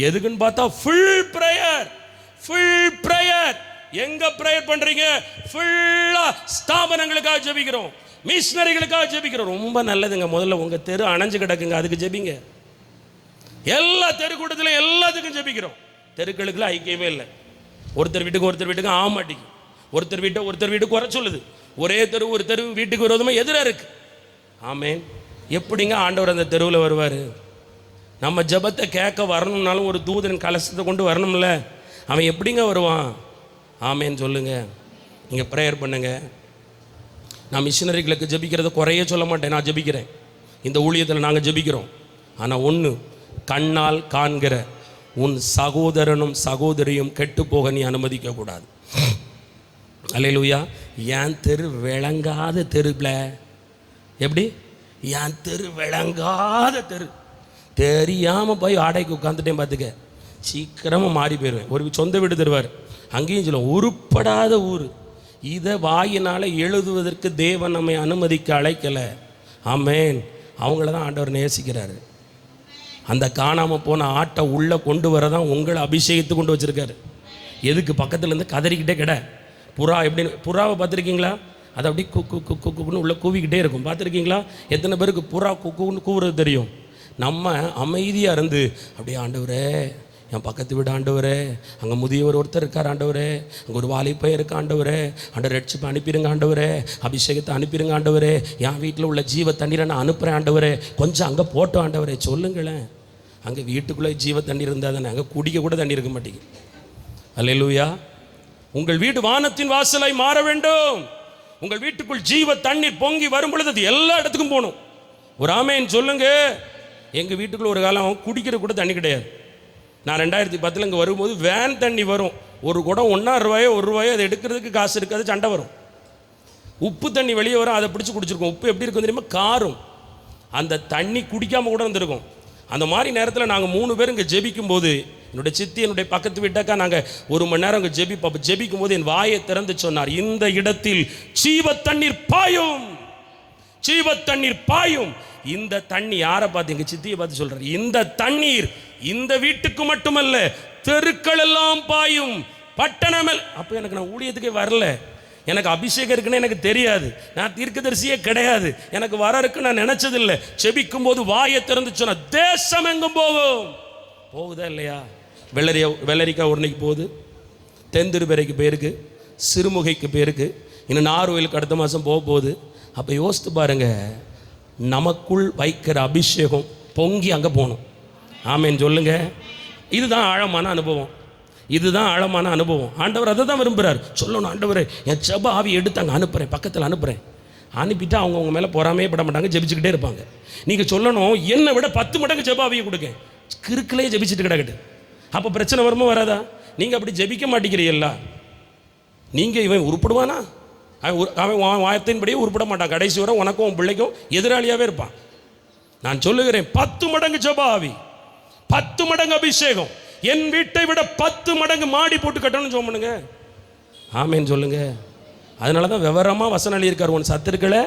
எதுக்குன்னு பார்த்தா ஃபுல் ப்ரேயர், ஃபுல் ப்ரேயர். எங்க ப்ரேயர் பண்றீங்க? ஃபுல்லா ஸ்தாபனங்களுக்காக ஜெபிக்கிறோம், மிஷனரிகளுக்காக ஜெபிக்கிறோம். ரொம்ப நல்லதுங்க. முதல்ல உங்க தெரு அணைஞ்சு கிடக்குங்க, அதுக்கு ஜெபிங்க. எல்லா தெரு கூட்டத்திலும் எல்லாத்துக்கும் ஜெபிக்கிறோம். தெருக்களுக்குள்ள ஐக்கியமே இல்லை. ஒருத்தர் வீட்டுக்கு ஆக மாட்டேங்குது. ஒருத்தர் வீட்டை ஒருத்தர் வீட்டுக்கு குறை சொல்லுது. ஒரே தெரு, ஒரு தெரு வீட்டுக்கு விரோதமாக எதிராக இருக்கு. ஆமென். எப்படிங்க ஆண்டவர் அந்த தெருவில் வருவார்? நம்ம ஜெபத்தை கேட்க வரணும்னாலும் ஒரு தூதன் கலசத்தை கொண்டு வரணும்ல. அவன் எப்படிங்க வருவான்? ஆமென் சொல்லுங்க. நீங்கள் ப்ரேயர் பண்ணுங்க. நான் மிஷினரிகளுக்கு ஜெபிக்கிறத குறைய சொல்ல மாட்டேன், நான் ஜெபிக்கிறேன். இந்த ஊழியத்தில் நாங்கள் ஜெபிக்கிறோம். ஆனால் ஒன்று, கண்ணால் காண்கிற உன் சகோதரனும் சகோதரியும் கெட்டு போக நீ அனுமதிக்கக்கூடாது. அல்லேலூயா. என் தெரு விளங்காத தெருவில், எப்படி என் தெரு விளங்காத தெரு, தெரியாமல் போய் ஆடைக்கு உட்காந்துட்டேன் பார்த்துக்க, சீக்கிரமாக மாறி போயிடுவேன். ஒரு சொந்த வீடு தருவார், அங்கேயும் சொல்லுவோம் உருப்படாத ஊர். இதை வாயினால் எழுதுவதற்கு தேவன் நம்மை அனுமதிக்க அழைக்கலை. ஆமென். அவங்கள தான் ஆண்டவர் நேசிக்கிறாரு. அந்த காணாமல் போன ஆட்டை உள்ளே கொண்டு வர தான் உங்களை அபிஷேகத்து கொண்டு வச்சுருக்காரு. எதுக்கு? பக்கத்துலேருந்து கதறிக்கிட்டே கிட. புறா எப்படி, புறாவை பார்த்துருக்கீங்களா? அது அப்படி குக்கு குக்கு குக்குன்னு உள்ளே கூவிக்கிட்டே இருக்கும். பார்த்துருக்கீங்களா? எத்தனை பேருக்கு புறா குக்குன்னு கூவுறது தெரியும்? நம்ம அமைதியாக இருந்து அப்படியே, ஆண்டவரே என் பக்கத்து வீடு ஆண்டவரே, அங்கே முதியவர் ஒருத்தர் இருக்கார் ஆண்டவரே, அங்கே ஒரு வாலிப்பையன் இருக்க ஆண்டவரே, ஆண்டவர் ரட்சிப்பை அனுப்பிடுங்க ஆண்டவரே, அபிஷேகத்தை அனுப்பிடுங்க ஆண்டவரே, என் வீட்டில் உள்ள ஜீவ தண்ணீரை நான் அனுப்புகிறேன் ஆண்டவரே, கொஞ்சம் அங்கே போட்டோம் ஆண்டவரே. சொல்லுங்களேன். அங்கே வீட்டுக்குள்ளே ஜீவ தண்ணீர் இருந்தால் தானே, அங்கே குடிக்க கூட தண்ணி இருக்க மாட்டேங்குது. அல்லேலூயா. உங்கள் வீடு வானத்தின் வாசலாய் மாற வேண்டும். உங்கள் வீட்டுக்குள் ஜீவ தண்ணீர் பொங்கி வரும் பொழுது அது எல்லா இடத்துக்கும் போகணும். ஒரு ஆமேன் சொல்லுங்க. எங்கள் வீட்டுக்குள்ள ஒரு காலம் குடிக்கிற கூட தண்ணி கிடையாது. நான் 2010 இங்கே வரும்போது வேன் தண்ணி வரும். ஒரு குடம் ₹1.5 ₹1, அதை எடுக்கிறதுக்கு காசு இருக்காது, சண்டை வரும். உப்பு தண்ணி வெளியே வரும், அதை பிடிச்சி குடிச்சிருக்கோம். உப்பு எப்படி இருக்கும் தெரியுமா? காரும். அந்த தண்ணி குடிக்காமல் கூட வந்திருக்கும். அந்த மாதிரி நேரத்தில் நாங்கள் 3 பேர் இங்கே ஜெபிக்கும் போது, என்னுடைய சித்தி என்னுடைய பக்கத்து வீட்டாக்கா நாங்கள் 1 மணி நேரம் அங்கே ஜெபிப்போம். ஜெபிக்கும் போது என் வாயை திறந்து சொன்னார், இந்த இடத்தில் ஜீவ தண்ணீர் பாயும், ஜீவ தண்ணீர் பாயும். இந்த தண்ணி யாரை பார்த்து? எங்கள் சித்தியை பார்த்து சொல்கிறார், இந்த தண்ணீர் இந்த வீட்டுக்கு மட்டுமல்ல, தெருக்கள் எல்லாம் பாயும், பட்டணமல். அப்போ எனக்கு, நான் ஊழியத்துக்கே வரல, எனக்கு அபிஷேகம் இருக்குன்னு எனக்கு தெரியாது, நான் தீர்க்கதரிசியே கிடையாது, எனக்கு வர இருக்குன்னு நான் நினைச்சதில்லை. செபிக்கும் போது வாயை திறந்து சொன்ன, தேசம் எங்கும் போகும். போகுதா இல்லையா? வெள்ளரிக்காய் உருணைக்கு போகுது, தென்திருப்பறைக்கு போயிருக்கு, சிறுமுகைக்கு போயிருக்கு, இன்னும் நார்வேலுக்கு அடுத்த மாதம் போக போகுது. அப்போ யோசித்து பாருங்க, நமக்குள் வைக்கிற அபிஷேகம் பொங்கி அங்கே போகணும். ஆமேன்னு சொல்லுங்க. இதுதான் ஆழமான அனுபவம், இதுதான் ஆழமான அனுபவம். ஆண்டவர் அதை தான் விரும்புகிறார். சொல்லணும், ஆண்டவரே என் ஜெப ஆவி எடுத்து அங்கே அனுப்புகிறேன், பக்கத்தில் அனுப்புகிறேன். அனுப்பிட்டு அவங்க மேலே பொறாமையே பட மாட்டாங்க, ஜெபிச்சுக்கிட்டே இருப்பாங்க. நீங்கள் சொல்லணும், என்னை விட 10 மடங்கு ஜெப ஆவியை கொடுங்க, கிறுக்கிலே ஜெபிச்சுட்டு கிடக்கட்டு. அப்போ பிரச்சனை வருமா வராதா? நீங்கள் அப்படி ஜெபிக்க மாட்டேங்கிறீல்ல. நீங்கள் இவன் உருப்படுவானா? அவன் வாயத்தின்படியே உருப்பட மாட்டான். கடைசி வரை உனக்கும் உன் பிள்ளைக்கும் எதிராளியாகவே இருப்பான். நான் சொல்லுகிறேன், 10 மடங்கு ஜெப ஆவி, 10 மடங்கு அபிஷேகம், என் வீட்டை விட 10 மடங்கு மாடி போட்டு கட்டணும்னு சொல்லுங்க. ஆமேன்னு சொல்லுங்க. அதனால தான் விவரமாக வசனம் எழுதியிருக்கார், உன் சத்துருக்களை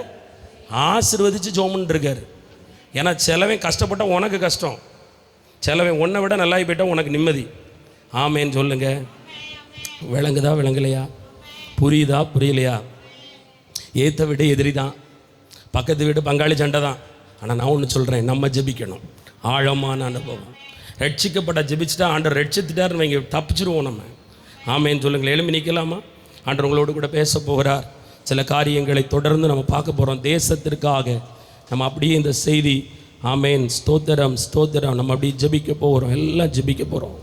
ஆசீர்வதித்து ஜோமுன்னு இருக்கார். ஏன்னா சிலவன் கஷ்டப்பட்டால் உனக்கு கஷ்டம், சிலவன் உன்னை விட நல்லாகி போயிட்டால் உனக்கு நிம்மதி. ஆமேன்னு சொல்லுங்க. விளங்குதா விளங்கலையா? புரியுதா புரியலையா? ஏற்ற விட எதிரி தான், பக்கத்து வீடு பங்காளி சண்டை தான். ஆனால் நான் ஒன்று சொல்கிறேன், நம்ம ஜெபிக்கணும். ஆழமான அனுபவம். ரட்சிக்கப்பட்ட ஜெபிச்சுட்டா ஆண்டவர் ரட்சித்துட்டாருன்னு வைங்க, தப்பிச்சிருவோம் நம்ம. ஆமேன்னு சொல்லுங்கள். எழும்பி நிற்கலாமா? ஆண்டவர் உங்களோடு கூட பேச போகிறார். சில காரியங்களை தொடர்ந்து நம்ம பார்க்க போகிறோம். தேசத்திற்காக நம்ம அப்படியே இந்த செய்தி, ஆமேன், ஸ்தோத்திரம் ஸ்தோத்திரம், நம்ம அப்படியே ஜெபிக்க போகிறோம், எல்லாம் ஜெபிக்க போகிறோம்.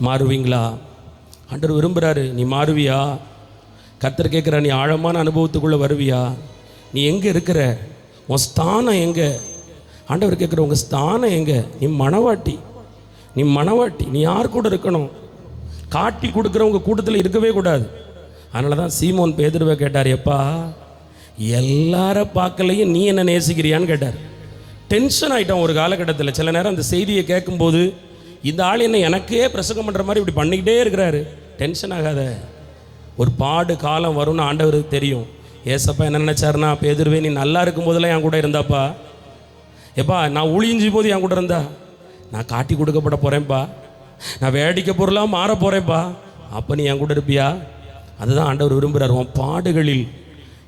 மாறுவீங்களா? ஆண்டவர் விரும்புகிறாரு. நீ மாறுவியா? கர்த்தர் கேட்குற, நீ ஆழமான அனுபவத்துக்குள்ளே வருவியா? நீ எங்கே இருக்கிற? உன் ஸ்தானம் எங்கே? ஆண்டவர் கேட்குற, உங்கள் ஸ்தானம் எங்கே? நீ மணவாட்டி, நீ மணவாட்டி, நீ யார் கூட இருக்கணும்? காட்டி கொடுக்குறவங்க கூட்டத்தில் இருக்கவே கூடாது. அதனால தான் சீமோன் பேதுருவை கேட்டார், எப்பா எல்லார பார்க்கலையும் நீ என்ன நேசிக்கிறியான்னு கேட்டார். டென்ஷன் ஆகிட்டான் ஒரு காலகட்டத்தில். சில நேரம் அந்த செய்தியை கேட்கும்போது, இந்த ஆள் என்ன எனக்கே பிரசங்கம் பண்ணுற மாதிரி இப்படி பண்ணிக்கிட்டே இருக்கிறாரு. டென்ஷன் ஆகாத, ஒரு பாடு காலம் வரும்னு ஆண்டவருக்கு தெரியும். ஏசப்பா என்ன நினச்சாருன்னா, பேதுருவே நீ நல்லா இருக்கும் போதெல்லாம் என் கூட இருந்தாப்பா, எப்பா நான் ஊழியஞ்சி போது என் கூட இருந்தா, நான் காட்டி கொடுக்கப்பட போகிறேன்ப்பா, நான் வேடிக்கை பொருளாக மாற போகிறேன்ப்பா, அப்போ நீ என் கூட இருப்பியா? அதுதான் ஆண்டவர் விரும்புகிறார். உன் பாடுகளில்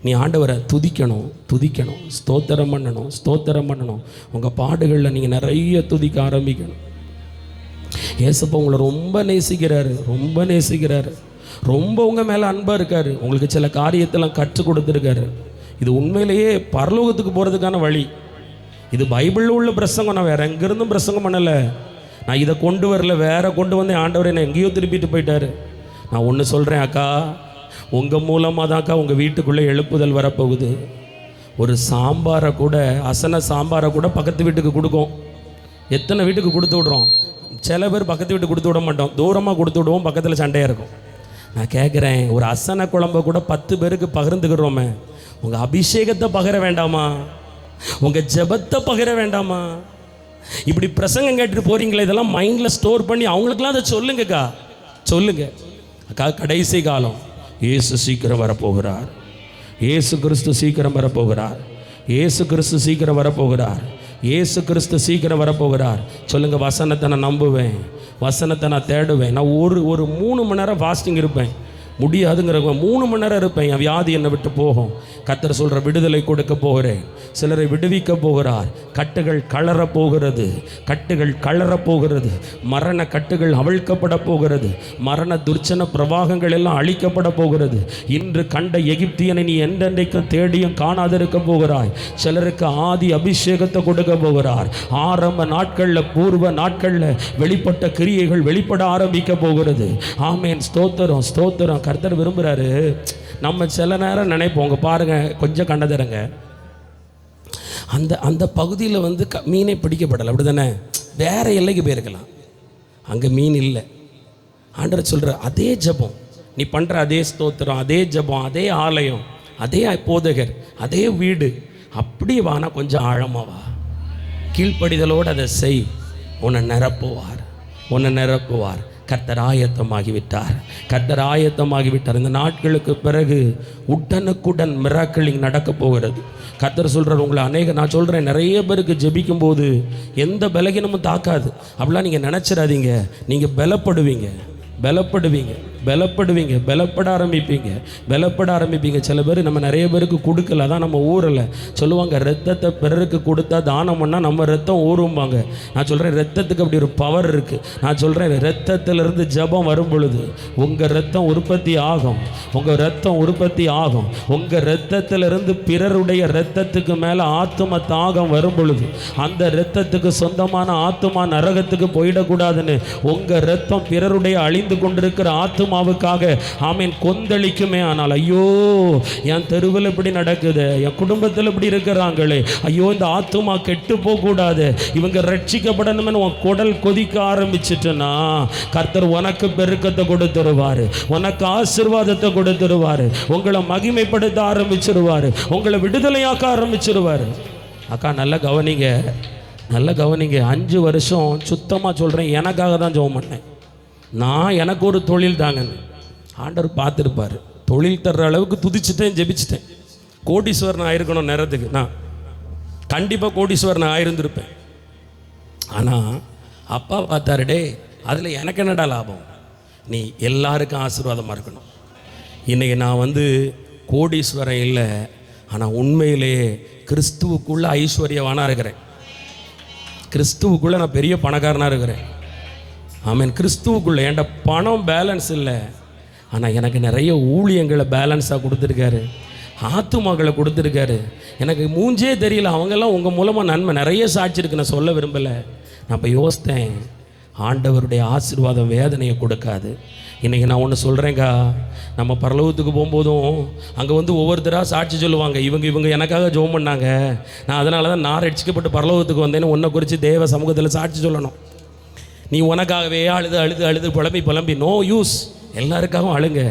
நீ ஆண்டவரை துதிக்கணும், துதிக்கணும், ஸ்தோத்திரம் பண்ணணும், ஸ்தோத்திரம் பண்ணணும். உங்கள் பாடுகளில் நீங்கள் நிறைய துதிக்க ஆரம்பிக்கணும். ஏசப்பா உங்களை ரொம்ப நேசிக்கிறாரு, ரொம்ப நேசிக்கிறாரு. ரொம்ப உங்கள் மேலே அன்பாக இருக்கார். உங்களுக்கு சில காரியத்தெல்லாம் கற்றுக் கொடுத்துருக்காரு. இது உண்மையிலேயே பரலோகத்துக்கு போகிறதுக்கான வழி. இது பைபிளில் உள்ள பிரசங்கம். நான் வேறு எங்கேருந்தும் பிரசங்கம் பண்ணலை. நான் இதை கொண்டு வரல, வேற கொண்டு வந்து ஆண்டவர் என்னை எங்கேயோ திருப்பிட்டு போயிட்டார். நான் ஒன்று சொல்கிறேன் அக்கா, உங்கள் மூலமாக தான் அக்கா உங்கள் வீட்டுக்குள்ளே எழுப்புதல் வரப்போகுது. ஒரு சாம்பாரை கூட, அசன சாம்பாரை கூட பக்கத்து வீட்டுக்கு கொடுக்கும். எத்தனை வீட்டுக்கு கொடுத்து விட்றோம்? சில பேர் பக்கத்து வீட்டுக்கு கொடுத்து விட மாட்டோம், தூரமாக கொடுத்து விடுவோம், பக்கத்தில் சண்டையாக இருக்கும். நான் கேட்குறேன், ஒரு அசன குழம்பை கூட 10 பேருக்கு பகிர்ந்துக்கிறோமே, உங்கள் அபிஷேகத்தை பகிர வேண்டாமா? உங்கள் ஜெபத்தை பகிர வேண்டாமா? இப்படி பிரசங்கம் கேட்டுட்டு போகிறீங்களே, இதெல்லாம் மைண்டில் ஸ்டோர் பண்ணி அவங்களுக்கெல்லாம் அதை சொல்லுங்கக்கா, சொல்லுங்க அக்கா. கடைசி காலம், இயேசு சீக்கிரம் வரப்போகிறார். இயேசு கிறிஸ்து சீக்கிரம் வரப்போகிறார். இயேசு கிறிஸ்து சீக்கிரம் வரப்போகிறார். இயேசு கிறிஸ்து சீக்கிரம் வரப்போகிறார். சொல்லுங்கள், வசனத்தை நான் நம்புவேன், வசனத்தை நான் தேடுவேன். நான் ஒரு 3 மணி நேரம் ஃபாஸ்டிங் இருப்பேன். முடியாதுங்கிறவங்க 3 மணி நேரம் இருப்பேன். என் வியாதி என்னை விட்டு போகும். கர்த்தர் சொல்கிற விடுதலை கொடுக்க போகிறேன். சிலரை விடுவிக்க போகிறார். கட்டுகள் கலற போகிறது, கட்டுகள் கலற போகிறது. மரண கட்டுகள் அவிழ்க்கப்பட போகிறது. மரண துர்ச்சன பிரவாகங்கள் எல்லாம் அழிக்கப்பட போகிறது. இன்று கண்ட எகிப்தியனை நீ என்றென்றைக்கும் தேடியும் காணாதிருக்க போகிறாய். சிலருக்கு ஆதி அபிஷேகத்தை கொடுக்க போகிறார். ஆரம்ப நாட்களில், பூர்வ நாட்களில் வெளிப்பட்ட கிரியைகள் வெளிப்பட ஆரம்பிக்க போகிறது. ஆமேன், ஸ்தோத்திரம், ஸ்தோத்திரம். கர்த்தர் விரும்புகிறாரு. நம்ம சில நேரம் நினைப்போம், பாருங்கள், கொஞ்சம் கண்டதரங்க, அந்த பகுதியில் வந்து மீனே பிடிக்கப்படலை, அப்படி தானே? வேறு எல்லைக்கு போயிருக்கலாம், அங்கே மீன் இல்லை. ஆண்டவர் சொல்கிற அதே ஜெபம், நீ பண்ணுற அதே ஸ்தோத்திரம், அதே ஜெபம், அதே ஆலயம், அதே போதகர், அதே வீடு, அப்படி வானா கொஞ்சம் ஆழமாக வா, கீழ்ப்படிதலோடு அதை செய். உன்னை நிரப்புவார், உன்னை நிரப்புவார். கர்த்தர் ஆயத்தமாகிவிட்டார், கர்த்தர் ஆயத்தமாகிவிட்டார். இந்த நாட்களுக்கு பிறகு உடனுக்குடன் மிராக்கிளிங் நடக்க போகிறது. கர்த்தர் சொல்கிறார், உங்களை நான் சொல்கிறேன், நிறைய பேருக்கு ஜெபிக்கும் போது எந்த பலகீனமும் தாக்காது. அப்படிலாம் நீங்கள் நினச்சிடாதீங்க. நீங்கள் பலப்படுவீங்க, பலப்படுவீங்க, பலப்படுவீங்க, பலப்பட ஆரம்பிப்பீங்க. சில பேர் நம்ம நிறைய பேருக்கு கொடுக்கல. அதான் நம்ம ஊரில் சொல்லுவாங்க, ரத்தத்தை பிறருக்கு கொடுத்தா தானம் பண்ணால் நம்ம ரத்தம் ஊறும்பாங்க. நான் சொல்கிறேன், ரத்தத்துக்கு அப்படி ஒரு பவர் இருக்குது. நான் சொல்கிறேன், ரத்தத்திலிருந்து ஜபம் வரும் பொழுது உங்கள் ரத்தம் உற்பத்தி ஆகும், உங்கள் ரத்தம் உற்பத்தி ஆகும். உங்கள் ரத்தத்திலிருந்து பிறருடைய ரத்தத்துக்கு மேலே ஆத்தும தாகம் வரும் பொழுது அந்த ரத்தத்துக்கு சொந்தமான ஆத்துமா நரகத்துக்கு போயிடக்கூடாதுன்னு உங்கள் ரத்தம் பிறருடைய அழிந்து கொண்டிருக்கிற ஆத்துமாவுக்காக ஆமீன் கொந்தளிக்குமே. ஆனால் ஐயோ, என் தெருவில் இப்படி நடக்குது, என் குடும்பத்தில் இப்படி இருக்கிறாங்களே, ஐயோ இந்த ஆத்துமா கெட்டு போகக்கூடாது, இவங்க ரட்சிக்கப்படணும்னு உன் குடல் கொதிக்க ஆரம்பிச்சிட்டுனா கர்த்தர் உனக்கு பெருக்கத்தை கொடுத்துருவார், உனக்கு ஆசீர்வாதத்தை கொடுத்துருவார், உங்களை மகிமைப்படுத்த ஆரம்பிச்சிருவார், உங்களை விடுதலையாக்க ஆரம்பிச்சிருவார். அக்கா நல்லா கவனிங்க, நல்லா கவனிங்க. 5 வருஷம் சுத்தமாக சொல்கிறேன், எனக்காக தான் ஜெபம் பண்ணேன். நான் எனக்கு ஒரு தொழில் தாங்கன்னு ஆண்டவர் பார்த்துருப்பார். தொழில் தர்ற அளவுக்கு துதிச்சிட்டேன், ஜெபிச்சிட்டேன். கோடீஸ்வரன் ஆயிருக்கணும் நேரத்துக்கு, நான் கண்டிப்பாக கோடீஸ்வரன் ஆயிருந்திருப்பேன். ஆனால் அப்பா பார்த்தாரு, டே அதில் எனக்கு என்னடா லாபம், நீ எல்லாருக்கும் ஆசீர்வாதமாக இருக்கணும். இன்றைக்கி நான் வந்து கோடீஸ்வரன் இல்லை, ஆனால் உண்மையிலேயே கிறிஸ்துவுக்குள்ளே ஐஸ்வர்யவானாக இருக்கிறேன். கிறிஸ்துவுக்குள்ளே நான் பெரிய பணக்காரனாக இருக்கிறேன். ஆமீன். கிறிஸ்துவுக்குள்ளே என்கிட்ட பணம் பேலன்ஸ் இல்லை, ஆனால் எனக்கு நிறைய ஊழியங்களை பேலன்ஸாக கொடுத்துருக்காரு, ஆத்துமாக்களை கொடுத்துருக்காரு. எனக்கு மூஞ்சே தெரியல, அவங்கெல்லாம் உங்கள் மூலமாக நன்மை நிறைய சாட்சி இருக்கு. நான் சொல்ல விரும்பலை. நான் இப்போ யோசித்தேன், ஆண்டவருடைய ஆசீர்வாதம் வேதனையை கொடுக்காது. இன்றைக்கி நான் ஒன்று சொல்கிறேங்க்கா, நம்ம பரலோகத்துக்கு போகும்போதும் அங்கே வந்து ஒவ்வொருத்தராக சாட்சி சொல்லுவாங்க, இவங்க எனக்காக ஜெபம் பண்ணாங்க, நான் அதனால தான் நான் ரட்சிக்கப்பட்டு பரலோகத்துக்கு வந்தேன்னு உன்னை குறித்து தேவ சமூகத்தில் சாட்சி சொல்லணும். நீ உனக்காகவே அழுது அழுது அழுது புலம்பி நோ யூஸ். எல்லாருக்காகவும் அழுங்க.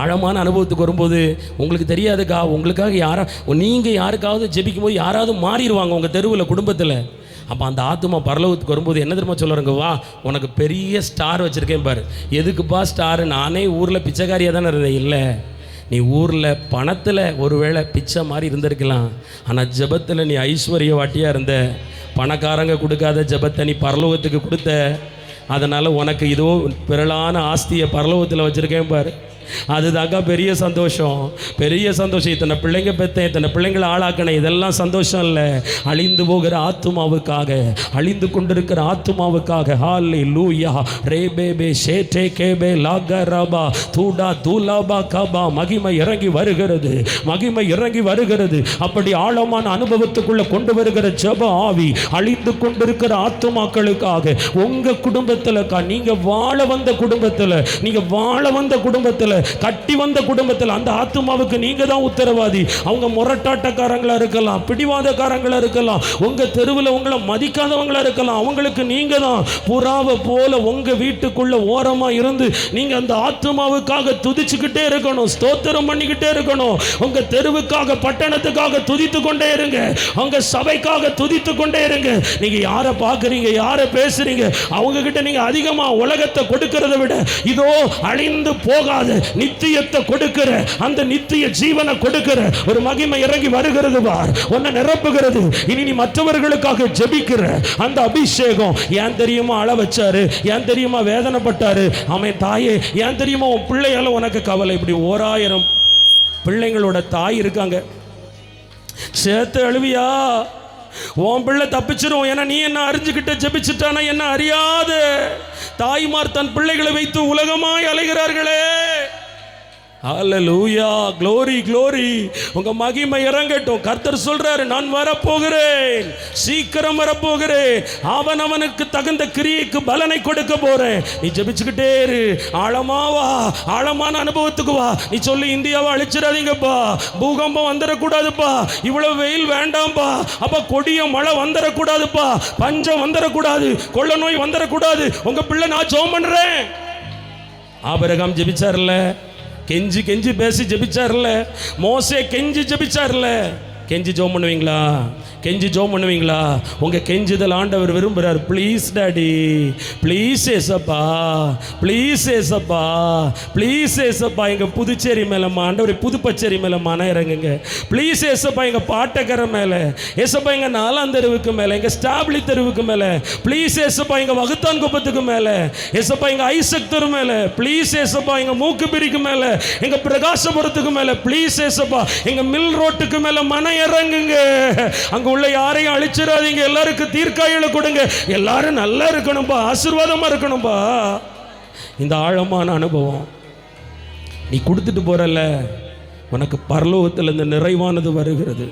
ஆழமான அனுபவத்துக்கு வரும்போது உங்களுக்கு தெரியாதுக்கா, உங்களுக்காக நீங்கள் யாருக்காவது ஜெபிக்கும் போது யாராவது மாறிடுவாங்க உங்கள் தெருவில், குடும்பத்தில். அப்போ அந்த ஆத்துமா பரலோகத்துக்கு வரும்போது என்ன தெரியுமா சொல்லுறாங்க, வா உனக்கு பெரிய ஸ்டார் வச்சுருக்கேன் பாரு. எதுக்குப்பா ஸ்டாரு? நானே ஊரில் பிச்சைக்காரியாக தானே இருந்தேன். இல்லை, நீ ஊரில் பணத்தில் ஒருவேளை பிச்சை மாதிரி இருந்திருக்கலாம், ஆனால் ஜெபத்தில் நீ ஐஸ்வர்யவாட்டியாக இருந்த. பணக்காரங்க கொடுக்காத ஜெபத்தை நீ பரலோகத்துக்கு கொடுத்த. அதனால் உனக்கு இதோ பிறலான ஆஸ்தியை பரலோகத்தில் வச்சுருக்கேன் பாரு. அதுதாங்க பெரிய சந்தோஷம், பெரிய சந்தோஷம். இத்தனை பிள்ளைங்க பெற்றேன், இத்தனை பிள்ளைங்களை ஆளாக்கினேன், இதெல்லாம் சந்தோஷம் இல்லை. அழிந்து போகிற ஆத்துமாவுக்காக, அழிந்து கொண்டிருக்கிற ஆத்துமாவுக்காக. ஹல்லேலூயா. ரேபேபே ஷேட்டே கேபே லாகரபா தூடா தூலாபா கபா. மகிமை இறங்கி வருகிறது, மகிமை இறங்கி வருகிறது. அப்படி ஆழமான அனுபவத்துக்குள்ள கொண்டு வருகிற ஜெப ஆவி அழிந்து கொண்டிருக்கிற ஆத்துமாக்களுக்காக. உங்க குடும்பத்தில், நீங்க வாழ வந்த குடும்பத்தில், நீங்க வாழ வந்த குடும்பத்தில், கட்டி வந்த குடும்பத்தில் அந்த ஆத்துமாவுக்கு நீங்க தான் உத்தரவாதி. அவங்க முரட்டாட்டக்காரங்களா இருக்கலாம், பிடிவாதக்காரங்களா இருக்கலாம், உங்க தெருவில் உங்களை மதிக்காதவங்களா இருக்கலாம். அவங்களுக்கு நீங்க தான் புறாவை போல உங்க வீட்டுக்குள்ள ஓரமா இருந்து நீங்க அந்த ஆத்துமாவுக்காக துதிச்சுக்கிட்டே இருக்கணும், ஸ்தோத்திரம் பண்ணிக்கிட்டே இருக்கணும். உங்க தெருவுக்காக, பட்டணத்துக்காக துதித்து கொண்டே இருங்க, உங்க சபைக்காக துதித்து கொண்டே இருங்க. நீங்க யாரை பார்க்குறீங்க, யாரை பேசுறீங்க, அவங்க கிட்ட நீங்க அதிகமா உலகத்தை கொடுக்கிறத விட இதோ அழிந்து போகாத நித்தியத்தை கொடுக்கிற, அந்த நித்திய ஜீவனை கொடுக்கிற ஒரு மகிமை இறங்கி வருகிறது பார், உன்னை நிரப்புகிறது. இனி நீ மற்றவர்களுக்காக ஜெபிக்கிற அந்த அபிஷேகம். ஏன் தெரியுமா அழ வச்சாரு, ஏன் தெரியுமா வேதனைப்பட்டாரு? அவன் தாயே, ஏன் தெரியுமா உன் பிள்ளையால உனக்கு கவலை? இப்படி 1000 பிள்ளைங்களோட தாய் இருக்காங்க. சேர்த்து அழுவியா? உன் பிள்ளை தப்பிச்சிரும், ஏன்னா நீ என்ன அறிஞ்சுக்கிட்ட ஜெபிச்சுட்டானா என்ன அறியாத தாய்மார் தன் பிள்ளைகளை வைத்து உலகமாய் அலைகிறார்களே. ஹல்லேலூயா. Glory glory. உங்க மகிமை இறங்கட்டும். கர்த்தர் சொல்றாரு, நான் வரப்போகிறேன், சீக்கிரம் வரப்போகிறேன், அவன் அவனுக்கு தகுந்த கிரியைக்கு பலனை கொடுக்க போறேன். நீ ஜெபிச்சுக்கிட்டே இரு. ஆழமாவா, ஆழமான அனுபவத்துக்கு வா. நீ சொல்லி, இந்தியாவை அழிச்சிடாதீங்கப்பா, பூகம்பம் வந்துடக்கூடாதுப்பா, இவ்வளவு வெயில் வேண்டாம்ப்பா, அப்ப கொடிய மழை வந்துடக்கூடாதுப்பா, பஞ்சம் வந்துடக்கூடாது, கொள்ள நோய் வந்துடக்கூடாது. உங்க பிள்ளை நான் ஜெபம் பண்றேன். ஆபிரகாம் ஜெபிச்சார்ல, கெஞ்சி கெஞ்சி பேசி ஜெபிச்சார்ல. மோசே கெஞ்சி ஜெபிச்சார்ல. கெஞ்சி ஜெபம் பண்ணுவீங்களா? கெஞ்சி ஜெபம் பண்ணுவீங்களா? உங்கள் கெஞ்சுதல் ஆண்டவர் விரும்புகிறார். ப்ளீஸ் டாடி, ப்ளீஸ் ஏசப்பா, ப்ளீஸ் ஏசப்பா, ப்ளீஸ் ஏசப்பா. எங்கள் புதுச்சேரி மேலம்மா ஆண்டவர், புதுப்பச்சேரி மேலே மன இறங்குங்க. ப்ளீஸ் ஏசப்பா, எங்கள் பாட்டக்கரை மேலே, ஏசப்பா எங்கள் 4ஆம் தெருவுக்கு மேலே, எங்கள் ஸ்டாப்லி தெருவுக்கு மேலே, ப்ளீஸ் ஏசப்பா எங்கள் வகுத்தான் குப்பத்துக்கு மேலே, ஏசப்பா எங்கள் ஐசக் தெரு மேலே, ப்ளீஸ் ஏசப்பா எங்கள் மூக்குப்பிரிக்கு மேலே, எங்கள் பிரகாசபுரத்துக்கு மேலே, ப்ளீஸ் ஏசப்பா எங்கள் மில் ரோட்டுக்கு மேலே மன இறங்குங்க. அங்க உள்ள யாரையும் அழிச்சிடாதீங்க. எல்லாருக்கும் தீர்க்காயலை கொடுங்க. எல்லாரும் நல்லா இருக்கணும்பா, ஆசீர்வாதமா இருக்கணும்பா. இந்த ஆழமான அனுபவம் நீ கொடுத்துட்டு போறல, உனக்கு பரலோகத்தில் இந்த நிறைவானது வருகிறது.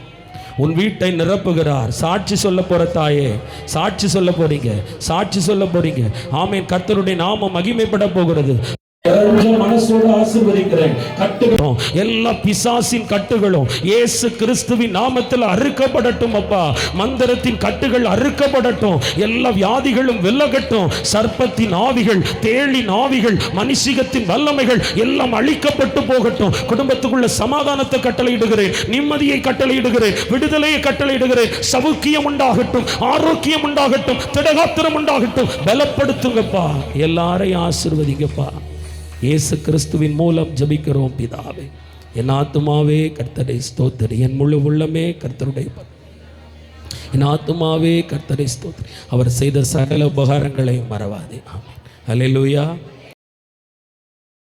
உன் வீட்டை நிரப்புகிறார். சாட்சி சொல்ல போற தாயே, சாட்சி சொல்ல போறீங்க, சாட்சி சொல்ல போறீங்க. ஆமென். கர்த்தருடைய நாமம் மகிமைப்பட போகிறது. மனசோடு ஆசீர்வதிக்கிறேன். கட்டுகளும், எல்லா பிசாசின் கட்டுகளும் இயேசு கிறிஸ்துவின் நாமத்தில் அறுக்கப்படட்டும். அப்பா, மந்திரத்தின் கட்டுகள் அறுக்கப்படட்டும். எல்லா வியாதிகளும் விலகட்டும். சர்ப்பத்தின் ஆவிகள், தேளின் ஆவிகள், மனுஷிகத்தின் வல்லமைகள் எல்லாம் அழிக்கப்பட்டு போகட்டும். குடும்பத்துக்குள்ள சமாதானத்தை கட்டளையிடுகிறேன், நிம்மதியை கட்டளையிடுகிறேன், விடுதலையை கட்டளையிடுகிறேன். சவுக்கியம் உண்டாகட்டும், ஆரோக்கியம் உண்டாகட்டும், திடகாத்திரம் உண்டாகட்டும். பலப்படுத்துங்கப்பா, எல்லாரையும் ஆசீர்வதிங்கப்பா. இயேசு கிறிஸ்துவின் மூலம் ஜெபிக்கிறோம் பிதாவே. என் ஆத்துமாவே கர்த்தரை ஸ்தோத்திரி, என் முழு உள்ளமே கர்த்தருடைய, என் ஆத்துமாவே கர்த்தரை ஸ்தோத்திரி, அவர் செய்த சகல உபகாரங்களை மறவாதே. ஆமென். அல்லேலூயா.